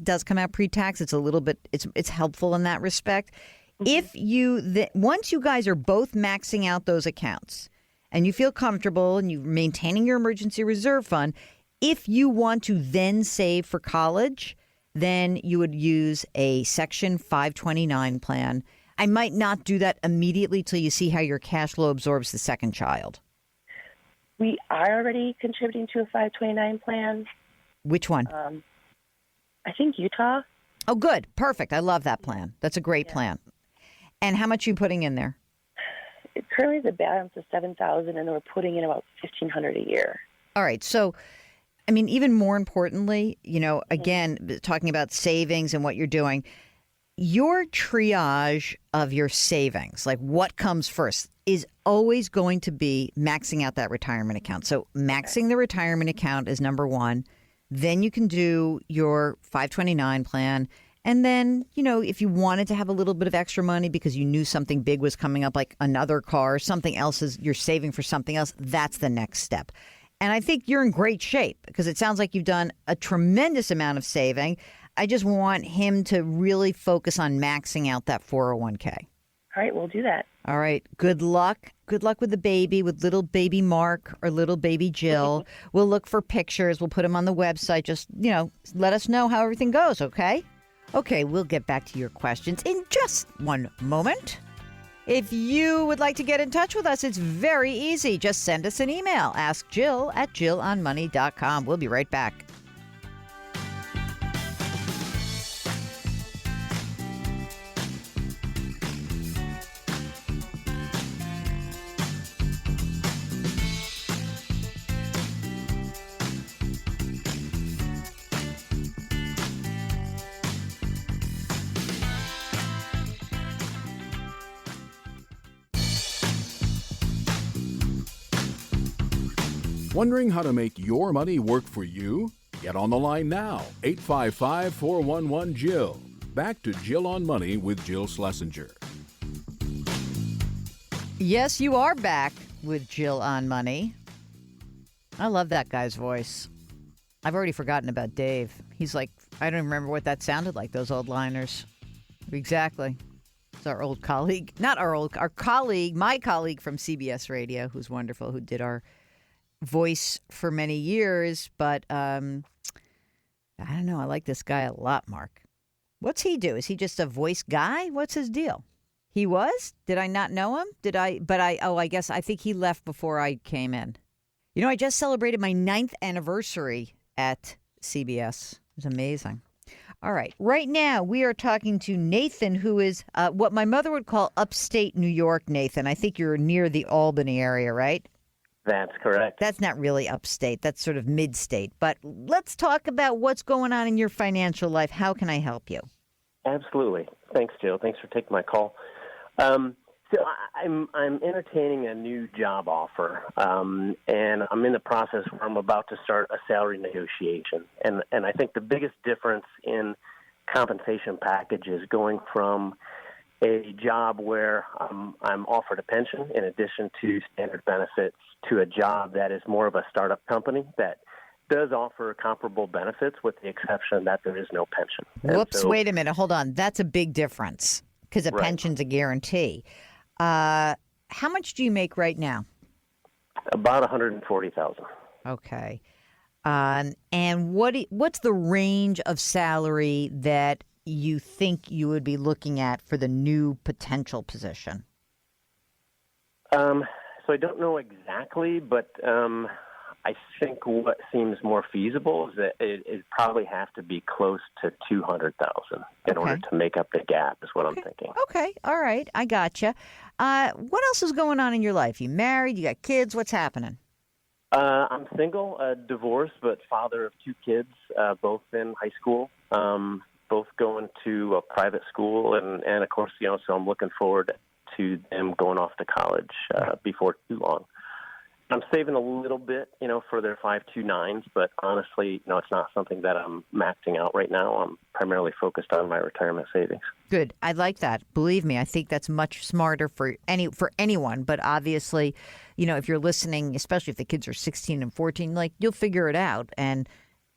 Speaker 2: does come out pre-tax. It's a little bit, it's helpful in that respect. If once you guys are both maxing out those accounts and you feel comfortable and you're maintaining your emergency reserve fund, if you want to then save for college, then you would use a Section 529 plan. I might not do that immediately till you see how your cash flow absorbs the second child.
Speaker 6: We are already contributing to a 529 plan.
Speaker 2: Which one?
Speaker 6: I think Utah.
Speaker 2: Oh, good. Perfect. I love that plan. That's a great plan. And how much are you putting in there?
Speaker 6: Currently the balance is $7,000, and we're putting in about $1,500 a year.
Speaker 2: All right. So I mean, even more importantly, again, talking about savings and what you're doing, your triage of your savings, like what comes first, is always going to be maxing out that retirement account. So maxing the retirement account is number one. Then you can do your 529 plan. And then, if you wanted to have a little bit of extra money because you knew something big was coming up, like another car, something else you're saving for something else, that's the next step. And I think you're in great shape because it sounds like you've done a tremendous amount of saving. I just want him to really focus on maxing out that 401k.
Speaker 6: All right, we'll do that.
Speaker 2: All right. Good luck. Good luck with the baby, with little baby Mark or little baby Jill. We'll look for pictures. We'll put them on the website. Just, let us know how everything goes, okay? Okay, we'll get back to your questions in just one moment. If you would like to get in touch with us, it's very easy. Just send us an email. Ask Jill at JillOnMoney.com. We'll be right back.
Speaker 1: Wondering how to make your money work for you? Get on the line now, 855-411-JILL. Back to Jill on Money with Jill Schlesinger.
Speaker 2: Yes, you are back with Jill on Money. I love that guy's voice. I've already forgotten about Dave. He's like, I don't remember what that sounded like, those old liners. Exactly. It's our old colleague. Not our colleague, my colleague from CBS Radio, who's wonderful, who did our voice for many years, but I don't know. I like this guy a lot, Mark. What's he do? Is he just a voice guy? What's his deal? He was? Did I not know him? I guess I think he left before I came in. I just celebrated my 9th anniversary at CBS. It was amazing. All right. Right now, we are talking to Nathan, who is what my mother would call upstate New York, Nathan. I think you're near the Albany area, right?
Speaker 7: That's correct.
Speaker 2: That's not really upstate. That's sort of mid-state. But let's talk about what's going on in your financial life. How can I help you?
Speaker 7: Absolutely. Thanks, Jill. Thanks for taking my call. So I'm entertaining a new job offer, and I'm in the process where I'm about to start a salary negotiation. And I think the biggest difference in compensation package is going from a job where I'm offered a pension in addition to standard benefits to a job that is more of a startup company that does offer comparable benefits with the exception that there is no pension.
Speaker 2: Whoops, wait a minute. Hold on. That's a big difference because a pension's a guarantee. How much do you make right now?
Speaker 7: About $140,000.
Speaker 2: Okay. And what's the range of salary that you think you would be looking at for the new potential position?
Speaker 7: So I don't know exactly, but I think what seems more feasible is that it probably have to be close to $200,000 in order to make up the gap is what I'm thinking.
Speaker 2: Okay. All right. I gotcha. What else is going on in your life? You married? You got kids? What's happening?
Speaker 7: I'm single, divorced, but father of 2 kids, both in high school. Both going to a private school, and of course, so I'm looking forward to them going off to college before too long. I'm saving a little bit, for their 529s, but honestly, it's not something that I'm maxing out right now. I'm primarily focused on my retirement savings.
Speaker 2: Good. I like that. Believe me, I think that's much smarter for anyone. But obviously, if you're listening, especially if the kids are 16 and 14, you'll figure it out. And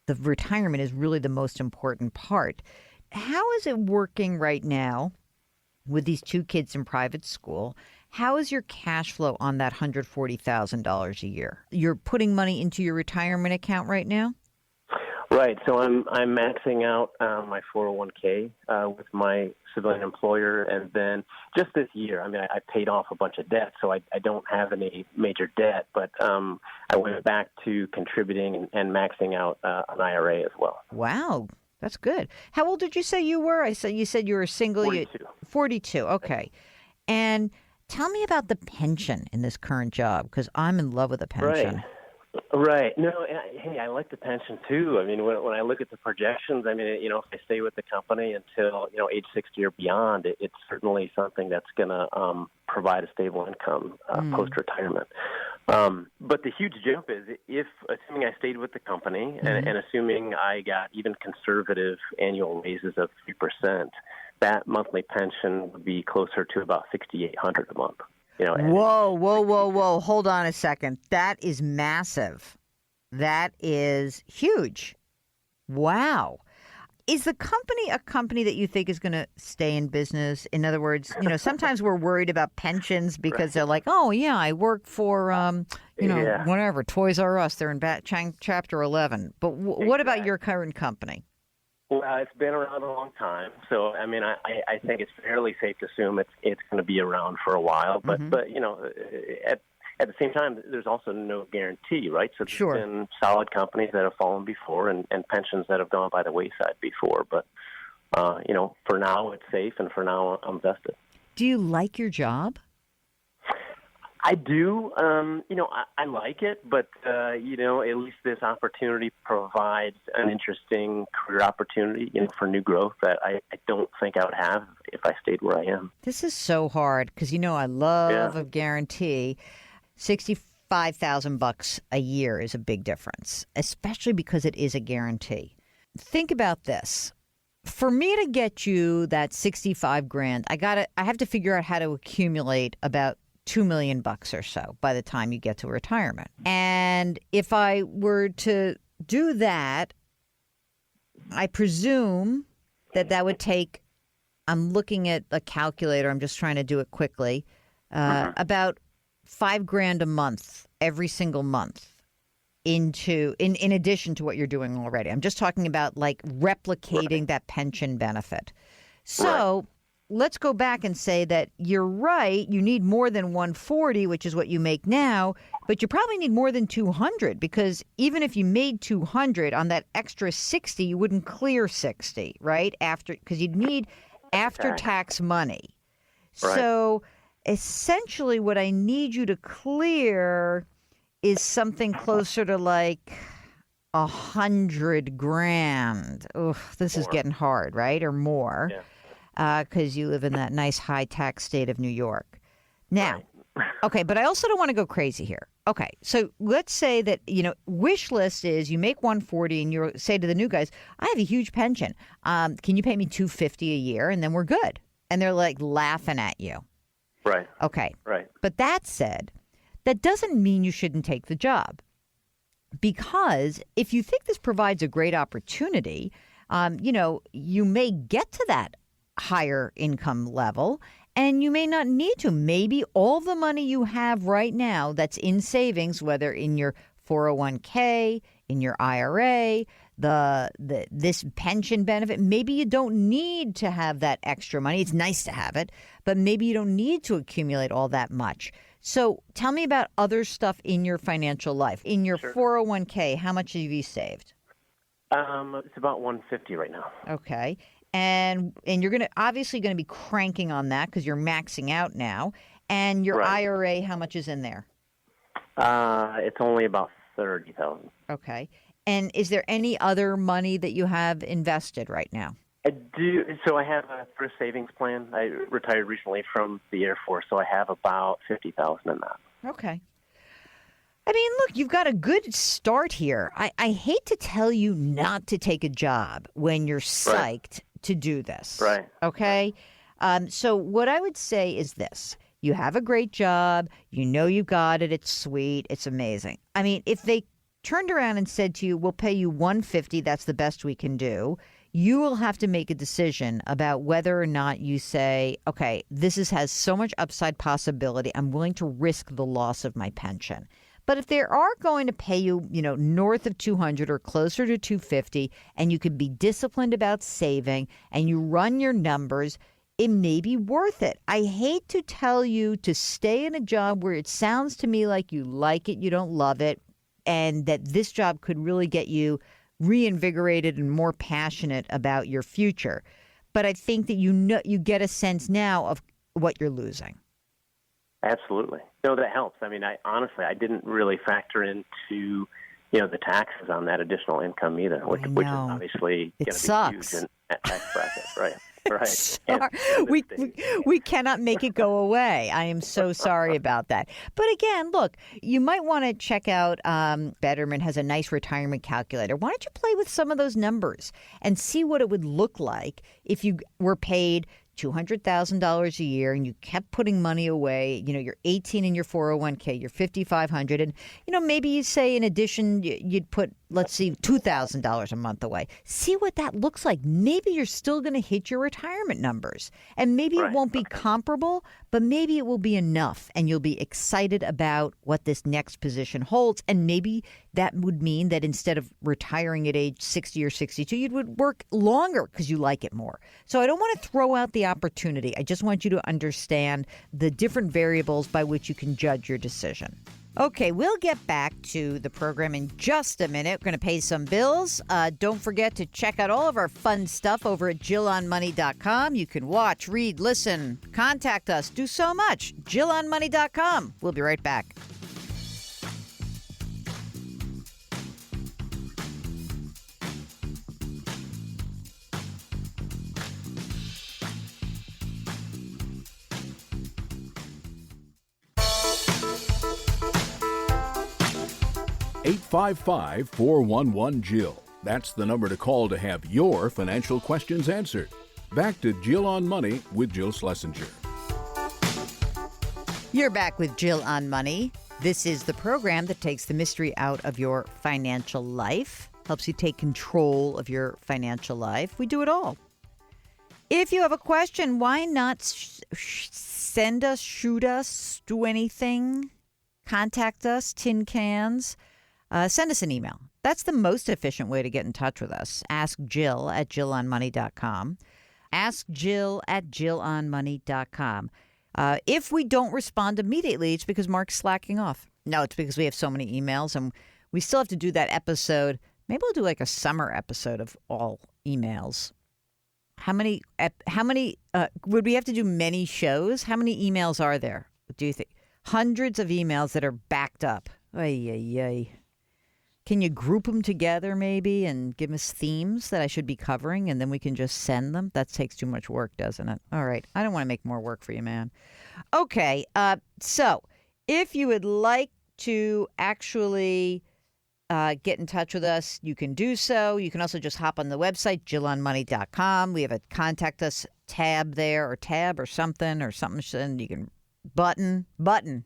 Speaker 2: the retirement is really the most important part. How is it working right now with these 2 kids in private school? How is your cash flow on that $140,000 a year? You're putting money into your retirement account right now?
Speaker 7: Right. So I'm maxing out my 401k with my civilian employer, and then just this year, I paid off a bunch of debt, so I don't have any major debt, but I went back to contributing and maxing out an IRA as well.
Speaker 2: Wow. That's good. How old did you say you were? You said you were single.
Speaker 7: 42.
Speaker 2: 42. Okay. And tell me about the pension in this current job, because I'm in love with a pension.
Speaker 7: Right. Right. No, hey, I like the pension too. I mean, when I look at the projections, I mean, if I stay with the company until, age 60 or beyond, it's certainly something that's going to provide a stable income post-retirement. But the huge jump is assuming I stayed with the company and assuming I got even conservative annual raises of 3%, that monthly pension would be closer to about $6,800 a month.
Speaker 2: Whoa. Hold on a second. That is massive. That is huge. Wow. Is the company a company that you think is going to stay in business? In other words, sometimes we're worried about pensions because they're like, oh, yeah, I work for, whatever, Toys R Us. They're in Chapter 11. But what about your current company?
Speaker 7: Well, it's been around a long time, so I mean, I think it's fairly safe to assume it's going to be around for a while. But at the same time, there's also no guarantee, right? So there's been solid companies that have fallen before, and pensions that have gone by the wayside before. But for now, it's safe, and for now, I'm vested.
Speaker 2: Do you like your job?
Speaker 7: I do. I like it, but, at least this opportunity provides an interesting career opportunity, for new growth that I don't think I would have if I stayed where I am.
Speaker 2: This is so hard because, I love a guarantee. $65,000 a year is a big difference, especially because it is a guarantee. Think about this. For me to get you that $65,000, I have to figure out how to accumulate about $2 million or so by the time you get to retirement. And if I were to do that, I presume that would take, I'm looking at a calculator, I'm just trying to do it quickly, about $5,000 a month, every single month, in addition to what you're doing already. I'm just talking about like replicating that pension benefit. So let's go back and say that you're right. You need more than 140, which is what you make now, but you probably need more than 200 because even if you made 200 on that extra 60, you wouldn't clear 60, right? Because you'd need after-tax money. Right. So essentially what I need you to clear is something closer to like $100,000. Oh, this is getting hard, right? Or more. Yeah. Because you live in that nice high-tax state of New York. Now, okay, but I also don't want to go crazy here. Okay, so let's say that, wish list is you make 140 and you say to the new guys, I have a huge pension. Can you pay me $250 a year and then we're good? And they're like laughing at you.
Speaker 7: Right.
Speaker 2: Okay.
Speaker 7: Right.
Speaker 2: But that said, that doesn't mean you shouldn't take the job. Because if you think this provides a great opportunity, you may get to that higher income level and you may not need to. Maybe all the money you have right now that's in savings, whether in your 401k, in your IRA, this pension benefit, maybe you don't need to have that extra money. It's nice to have it, but maybe you don't need to accumulate all that much. So tell me about other stuff in your financial life. In your 401k, how much have you saved?
Speaker 7: It's about $150 right now.
Speaker 2: Okay. And you're obviously going to be cranking on that because you're maxing out now. And your IRA, how much is in there?
Speaker 7: It's only about $30,000.
Speaker 2: Okay. And is there any other money that you have invested right now?
Speaker 7: I do. So I have a thrift savings plan. I retired recently from the Air Force, so I have about $50,000 in that.
Speaker 2: Okay. I mean, look, you've got a good start here. I hate to tell you not to take a job when you're psyched to do this.
Speaker 7: Right.
Speaker 2: Okay? So what I would say is this. You have a great job. You got it. It's sweet. It's amazing. I mean, if they turned around and said to you, we'll pay you $150, that's the best we can do, you will have to make a decision about whether or not you say, okay, this has so much upside possibility. I'm willing to risk the loss of my pension. But if they are going to pay you, north of 200 or closer to 250, and you can be disciplined about saving and you run your numbers, it may be worth it. I hate to tell you to stay in a job where it sounds to me like you like it, you don't love it, and that this job could really get you reinvigorated and more passionate about your future. But I think that you get a sense now of what you're losing.
Speaker 7: Absolutely. No, that helps. I mean, I didn't really factor into, the taxes on that additional income either, which is obviously going to be huge in that tax bracket, right? Right.
Speaker 2: We cannot make it go away. I am so sorry about that. But again, look, you might want to check out Betterment has a nice retirement calculator. Why don't you play with some of those numbers and see what it would look like if you were paid $200,000 a year and you kept putting money away. You're 18 in your 401k, you're 5,500, and maybe you say in addition you'd put, let's see, $2,000 a month away. See what that looks like. Maybe you're still going to hit your retirement numbers, and maybe it won't be comparable, but maybe it will be enough, and you'll be excited about what this next position holds. And maybe that would mean that instead of retiring at age 60 or 62, you would work longer because you like it more. So I don't want to throw out the opportunity. I just want you to understand the different variables by which you can judge your decision. Okay, we'll get back to the program in just a minute. We're going to pay some bills. Don't forget to check out all of our fun stuff over at JillOnMoney.com. You can watch, read, listen, contact us, do so much. JillOnMoney.com. We'll be right back.
Speaker 1: (855-411-JILL). That's the number to call to have your financial questions answered. Back to Jill on Money with Jill Schlesinger.
Speaker 2: You're back with Jill on Money. This is the program that takes the mystery out of your financial life, helps you take control of your financial life. We do it all. If you have a question, why not send us, shoot us, do anything? Contact us, tin cans. Send us an email. That's the most efficient way to get in touch with us. Ask Jill at JillOnMoney.com. Ask Jill at JillOnMoney.com. If we don't respond immediately, it's because Mark's slacking off. No, it's because we have so many emails, and we still have to do that episode. Maybe we'll do like a summer episode of all emails. How many would we have to do many shows? How many emails are there, do you think? Hundreds of emails that are backed up. Ay, ay, ay. Can you group them together maybe and give us themes that I should be covering, and then we can just send them? That takes too much work, doesn't it? All right. I don't want to make more work for you, man. Okay. So if you would like to actually get in touch with us, you can do so. You can also just hop on the website, JillOnMoney.com. We have a contact us tab there, or tab or something, and you can button. I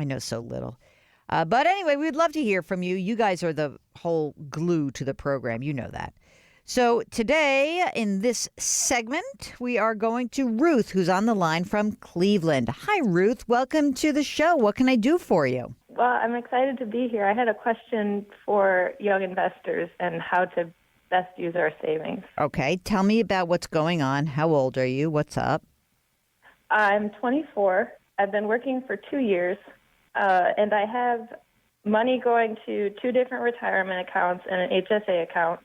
Speaker 2: know so little. But anyway, we'd love to hear from you. You guys are the whole glue to the program. You know that. So today, in this segment, we are going to Ruth, who's on the line from Cleveland. Hi, Ruth. Welcome to the show. What can I do for you?
Speaker 8: Well, I'm excited to be here. I had a question for young investors and how to best use our savings.
Speaker 2: Okay. Tell me about what's going on. How old are you? What's up?
Speaker 8: I'm 24. I've been working for 2 years. And I have money going to 2 different retirement accounts and an HSA account,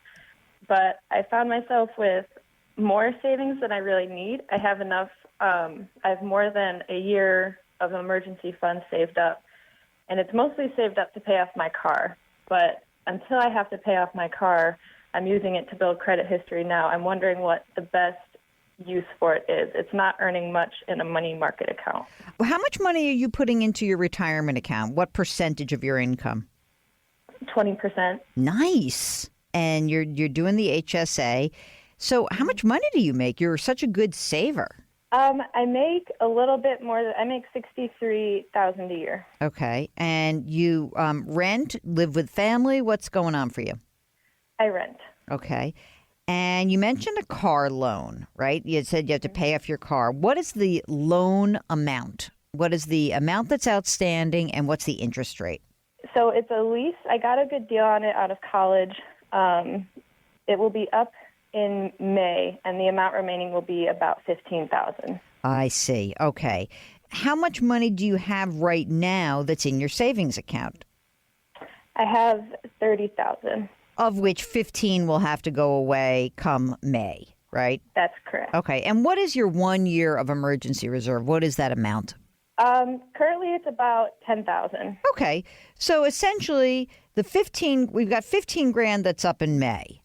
Speaker 8: but I found myself with more savings than I really need. I have enough, I have more than a year of emergency funds saved up, and it's mostly saved up to pay off my car. But until I have to pay off my car, I'm using it to build credit history now. I'm wondering what the best use for it is. It's not earning much in a money market account.
Speaker 2: How much money are you putting into your retirement account? What percentage of your income?
Speaker 8: 20%.
Speaker 2: Nice. And you're doing the HSA. So how much money do you make? You're such a good saver.
Speaker 8: I make a little bit more. I make $63,000 a year.
Speaker 2: Okay. And you rent, live with family? What's going on for you?
Speaker 8: I rent.
Speaker 2: Okay. And you mentioned a car loan, right? You said you have to pay off your car. What is the loan amount? What is the amount that's outstanding, and what's the interest rate?
Speaker 8: So it's a lease. I got a good deal on it out of college. It will be up in May, and the amount remaining will be about $15,000.
Speaker 2: I see. Okay. How much money do you have right now that's in your savings account?
Speaker 8: I have $30,000.
Speaker 2: Of which 15 will have to go away come May. right?
Speaker 8: That's correct.
Speaker 2: Okay. And what is your 1 year of emergency reserve? What is that amount?
Speaker 8: Currently, it's about 10,000.
Speaker 2: Okay. So essentially, we've got 15 grand that's up in May.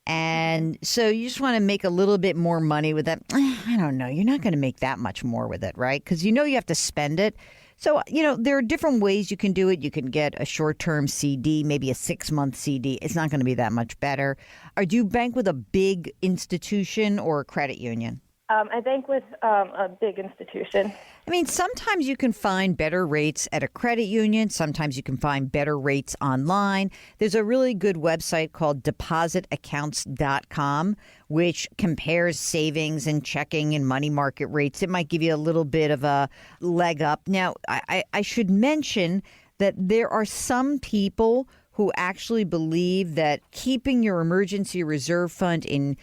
Speaker 2: And so you just want to make a little bit more money with that. I don't know. You're not going to make that much more with it, right? Because you have to spend it. So, there are different ways you can do it. You can get a short-term CD, maybe a 6-month CD. It's not going to be that much better. Or do you bank with a big institution or a credit union?
Speaker 8: I bank with a big institution.
Speaker 2: I mean, sometimes you can find better rates at a credit union. Sometimes you can find better rates online. There's a really good website called depositaccounts.com, which compares savings and checking and money market rates. It might give you a little bit of a leg up. Now, I should mention that there are some people who actually believe that keeping your emergency reserve fund in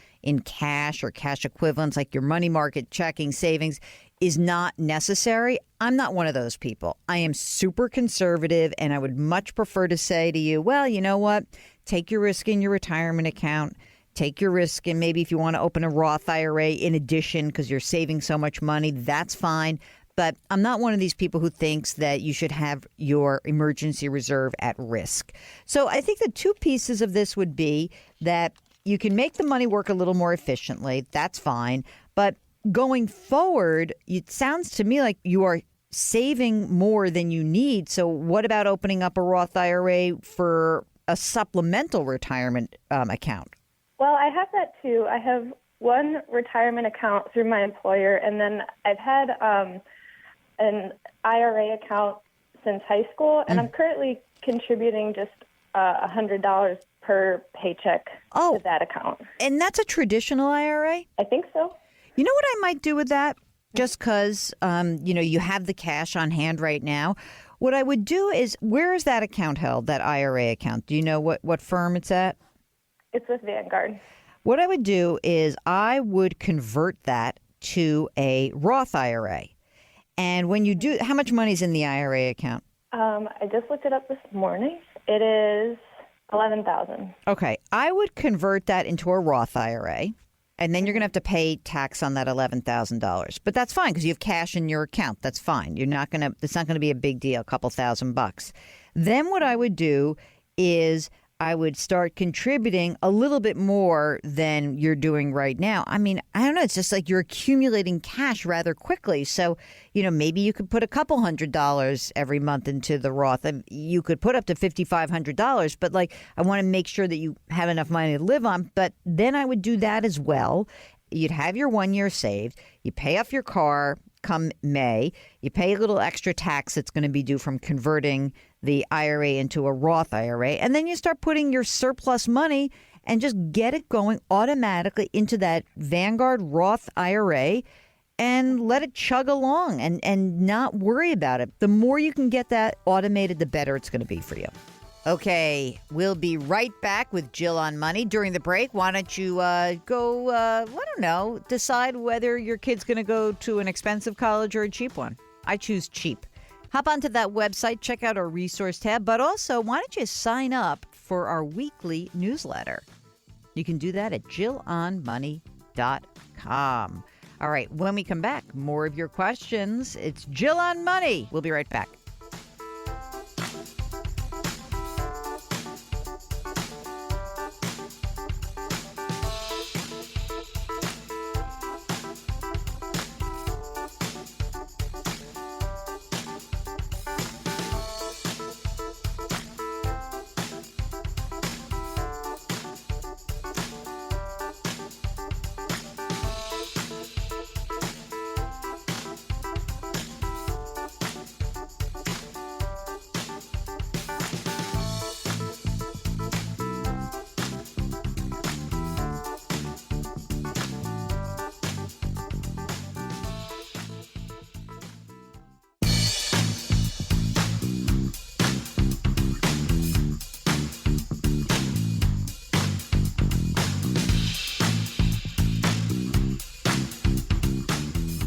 Speaker 2: cash or cash equivalents, like your money market checking savings, is not necessary. I'm not one of those people. I am super conservative, and I would much prefer to say to you, well, you know what? Take your risk in your retirement account. Take your risk, and maybe if you want to open a Roth IRA in addition because you're saving so much money, that's fine. But I'm not one of these people who thinks that you should have your emergency reserve at risk. So I think the two pieces of this would be that you can make the money work a little more efficiently. That's fine. But going forward, it sounds to me like you are saving more than you need. So what about opening up a Roth IRA for a supplemental retirement account?
Speaker 8: Well, I have that too. I have one retirement account through my employer, and then I've had an IRA account since high school, and I'm currently contributing just $100 per paycheck to that account.
Speaker 2: And that's a traditional IRA?
Speaker 8: I think so.
Speaker 2: You know what I might do with that? Just because, you have the cash on hand right now. What I would do is, where is that account held, that IRA account? Do you know what firm it's at?
Speaker 8: It's with Vanguard.
Speaker 2: What I would do is I would convert that to a Roth IRA. And when you do, how much money is in the IRA account?
Speaker 8: I just looked it up this morning. It is $11,000.
Speaker 2: Okay. I would convert that into a Roth IRA, and then you're going to have to pay tax on that $11,000. But that's fine because you have cash in your account. That's fine. It's not going to be a big deal, a couple $1,000. Then what I would do is I would start contributing a little bit more than you're doing right now. I mean, I don't know. It's just like you're accumulating cash rather quickly. So, maybe you could put a couple $100 every month into the Roth. And you could put up to $5,500. But I want to make sure that you have enough money to live on. But then I would do that as well. You'd have your 1 year saved. You pay off your car come May. You pay a little extra tax that's going to be due from converting the IRA into a Roth IRA. And then you start putting your surplus money and just get it going automatically into that Vanguard Roth IRA and let it chug along and not worry about it. The more you can get that automated, the better it's going to be for you. Okay, we'll be right back with Jill on Money. During the break, why don't you decide whether your kid's going to go to an expensive college or a cheap one. I choose cheap. Hop onto that website, check out our resource tab, but also, why don't you sign up for our weekly newsletter? You can do that at jillonmoney.com. All right, when we come back, more of your questions. It's Jill on Money. We'll be right back.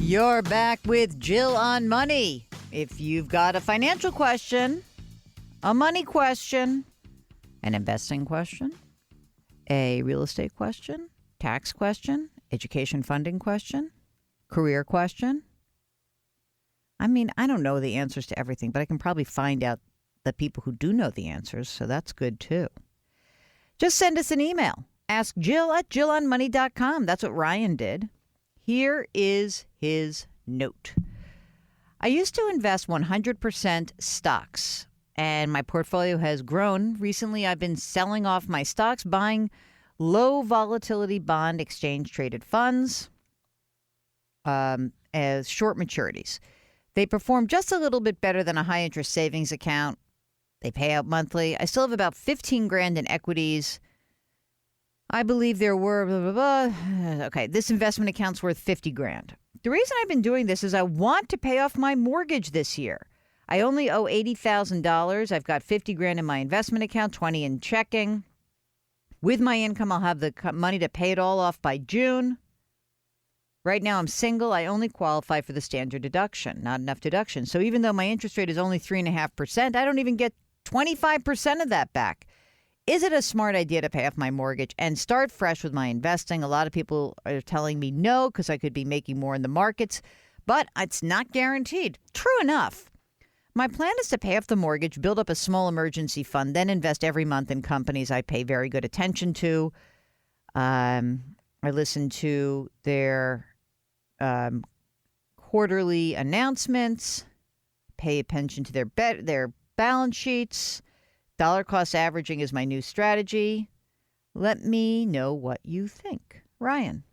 Speaker 2: You're back with Jill on Money. If you've got a financial question, a money question, an investing question, a real estate question, tax question, Education funding question? Career question? I mean, I don't know the answers to everything, but I can probably find out the people who do know the answers, so that's good too. Just send us an email. Ask Jill at JillOnMoney.com. That's what Ryan did. Here is his note. I used to invest 100% stocks, and my portfolio has grown. Recently, I've been selling off my stocks, buying low volatility bond exchange traded funds as short maturities. They perform just a little bit better than a high interest savings account. They pay out monthly. I still have about 15 grand in equities. I believe there were blah, blah, blah. Okay, this investment account's worth 50 grand. The reason I've been doing this is I want to pay off my mortgage this year. I only owe $80,000. I've got 50 grand in my investment account, 20 in checking. With my income, I'll have the money to pay it all off by June. Right now, I'm single. I only qualify for the standard deduction, not enough deduction. So even though my interest rate is only 3.5%, I don't even get 25% of that back. Is it a smart idea to pay off my mortgage and start fresh with my investing? A lot of people are telling me no because I could be making more in the markets, but it's not guaranteed. True enough. My plan is to pay off the mortgage, build up a small emergency fund, then invest every month in companies I pay very good attention to. I listen to their quarterly announcements, pay attention to their balance sheets. Dollar cost averaging is my new strategy. Let me know what you think. Ryan.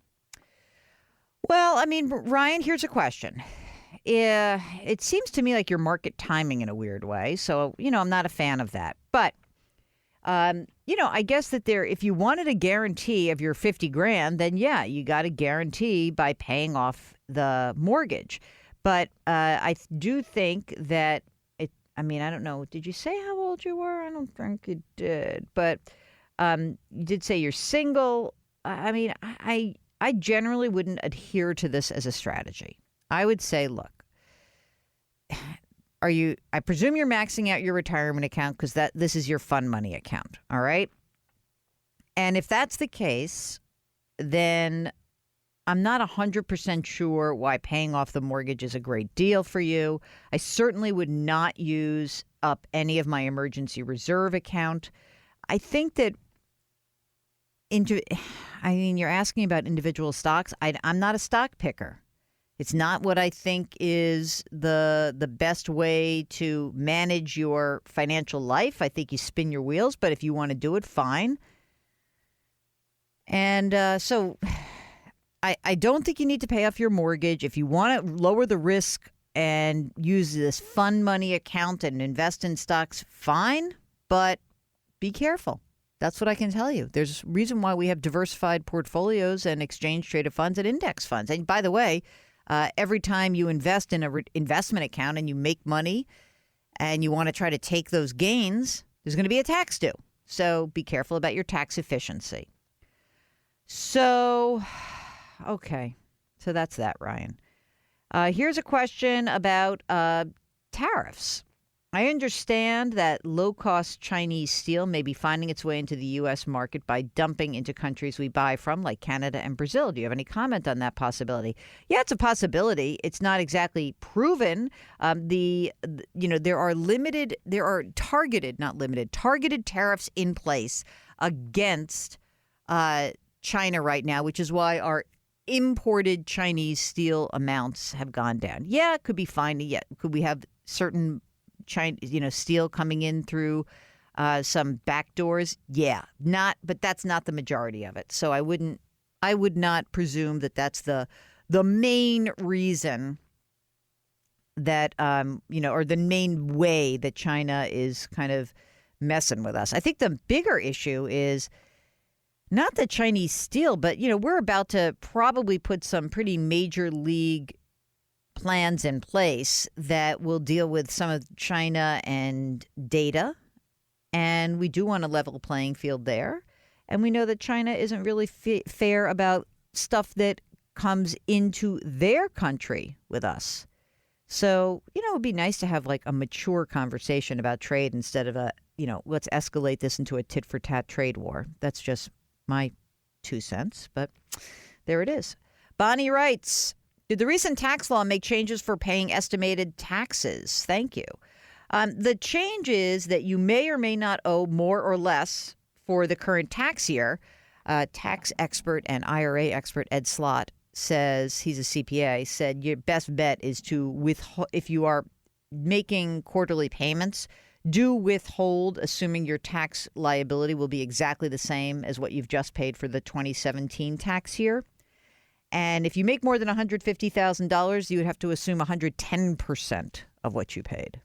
Speaker 2: Well, I mean, Ryan, here's a question. It seems to me like you're market timing in a weird way. So, I'm not a fan of that. But, I guess that if you wanted a guarantee of your 50 grand, then yeah, you got a guarantee by paying off the mortgage. But I do think that I don't know. Did you say how old you were? I don't think you did. But you did say you're single. I generally wouldn't adhere to this as a strategy. I would say, look, I presume you're maxing out your retirement account because this is your fun money account. All right. And if that's the case, then I'm not 100% sure why paying off the mortgage is a great deal for you. I certainly would not use up any of my emergency reserve account. I think that you're asking about individual stocks. I'm not a stock picker. It's not what I think is the best way to manage your financial life. I think you spin your wheels, but if you want to do it, fine. And so I don't think you need to pay off your mortgage. If you want to lower the risk and use this fun money account and invest in stocks, fine, but be careful. That's what I can tell you. There's a reason why we have diversified portfolios and exchange-traded funds and index funds. And by the way, every time you invest in an investment account and you make money and you want to try to take those gains, there's going to be a tax due. So be careful about your tax efficiency. So, okay. So that's that, Ryan. Here's a question about tariffs. I understand that low-cost Chinese steel may be finding its way into the U.S. market by dumping into countries we buy from, like Canada and Brazil. Do you have any comment on that possibility? Yeah, it's a possibility. It's not exactly proven. There are targeted tariffs in place against China right now, which is why our imported Chinese steel amounts have gone down. Yeah, it could be fine. Yeah, could we have certain steel coming in through some back doors? Yeah, but that's not the majority of it. So I would not presume that that's the main reason that, or the main way that China is kind of messing with us. I think the bigger issue is not the Chinese steel, but, we're about to probably put some pretty major league plans in place that will deal with some of China and data. And we do want a level playing field there. And we know that China isn't really fair about stuff that comes into their country with us. So, it would be nice to have like a mature conversation about trade instead of let's escalate this into a tit for tat trade war. That's just my 2 cents, but There it is. Bonnie writes, did the recent tax law make changes for paying estimated taxes? Thank you. The change is that you may or may not owe more or less for the current tax year. Tax expert and IRA expert Ed Slott says, he's a CPA, said your best bet is to if you are making quarterly payments, do withhold, assuming your tax liability will be exactly the same as what you've just paid for the 2017 tax year. And if you make more than $150,000, you would have to assume 110% of what you paid.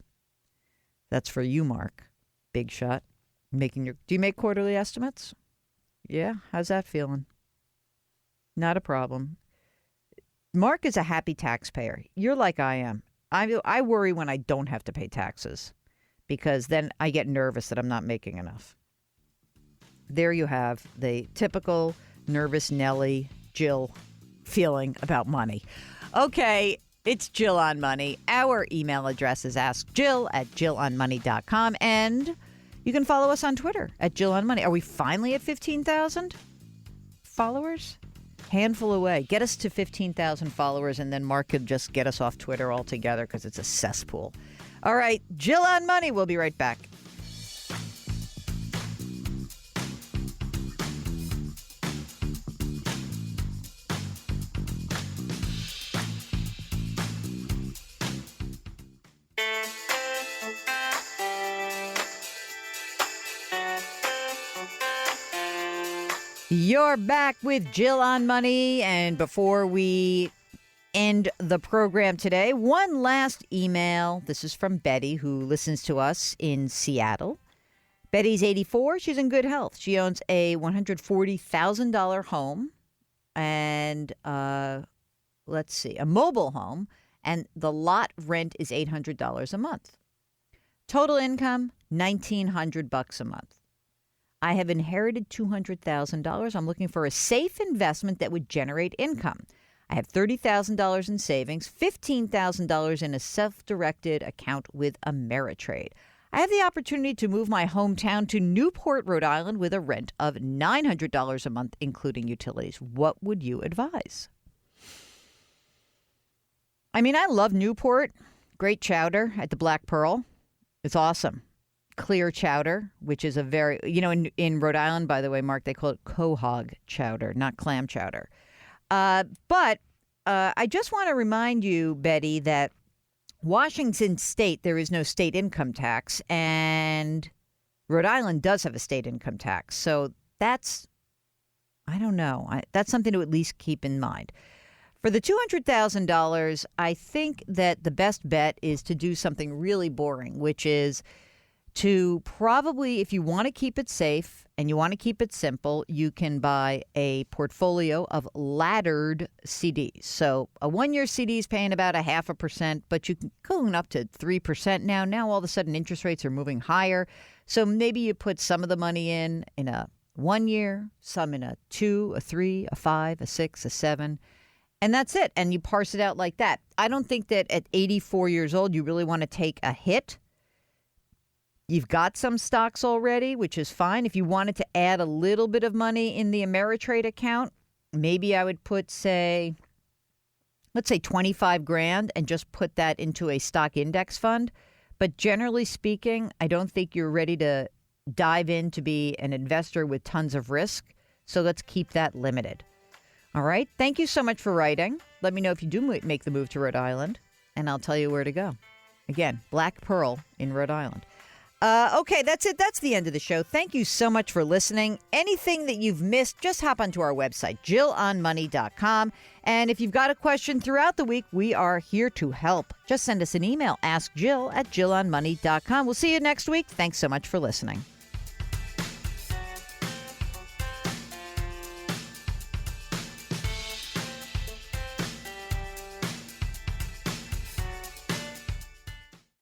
Speaker 2: That's for you, Mark. Big shot. Do you make quarterly estimates? Yeah. How's that feeling? Not a problem. Mark is a happy taxpayer. You're like I am. I worry when I don't have to pay taxes because then I get nervous that I'm not making enough. There you have the typical nervous Nelly Jill feeling about money. Okay, it's Jill on Money. Our email address is askjill@jillonmoney.com, and you can follow us on Twitter @JillOnMoney. Are we finally at 15,000 followers? Handful away. Get us to 15,000 followers, and then Mark could just get us off Twitter altogether because it's a cesspool. All right, Jill on Money. We'll be right back. You're back with Jill on Money, and before we end the program today, one last email. This is from Betty, who listens to us in Seattle. Betty's 84. She's in good health. She owns a $140,000 home and, a mobile home, and the lot rent is $800 a month. Total income, $1,900 a month. I have inherited $200,000. I'm looking for a safe investment that would generate income. I have $30,000 in savings, $15,000 in a self-directed account with Ameritrade. I have the opportunity to move my hometown to Newport, Rhode Island with a rent of $900 a month, including utilities. What would you advise? I mean, I love Newport. Great chowder at the Black Pearl. It's awesome. Clear chowder, which is a very, in Rhode Island, by the way, Mark, they call it quahog chowder, not clam chowder. But I just want to remind you, Betty, that Washington State, there is no state income tax, and Rhode Island does have a state income tax. So that's, I don't know, that's something to at least keep in mind. For the $200,000, I think that the best bet is to do something really boring, which is to probably, if you want to keep it safe and you want to keep it simple, you can buy a portfolio of laddered CDs. So a 1-year CD is paying about 0.5%, but you can go up to 3% now. Now all of a sudden interest rates are moving higher. So maybe you put some of the money in a 1 year, some in a 2, a 3, a 5, a 6, a 7. And that's it. And you parse it out like that. I don't think that at 84 years old, you really want to take a hit. You've got some stocks already, which is fine. If you wanted to add a little bit of money in the Ameritrade account, maybe I would put, let's say 25 grand and just put that into a stock index fund. But generally speaking, I don't think you're ready to dive in to be an investor with tons of risk. So let's keep that limited. All right. Thank you so much for writing. Let me know if you do make the move to Rhode Island, and I'll tell you where to go. Again, Black Pearl in Rhode Island. Okay, that's it. That's the end of the show. Thank you so much for listening. Anything that you've missed, just hop onto our website, JillOnMoney.com. And if you've got a question throughout the week, we are here to help. Just send us an email, askjill@JillOnMoney.com. We'll see you next week. Thanks so much for listening.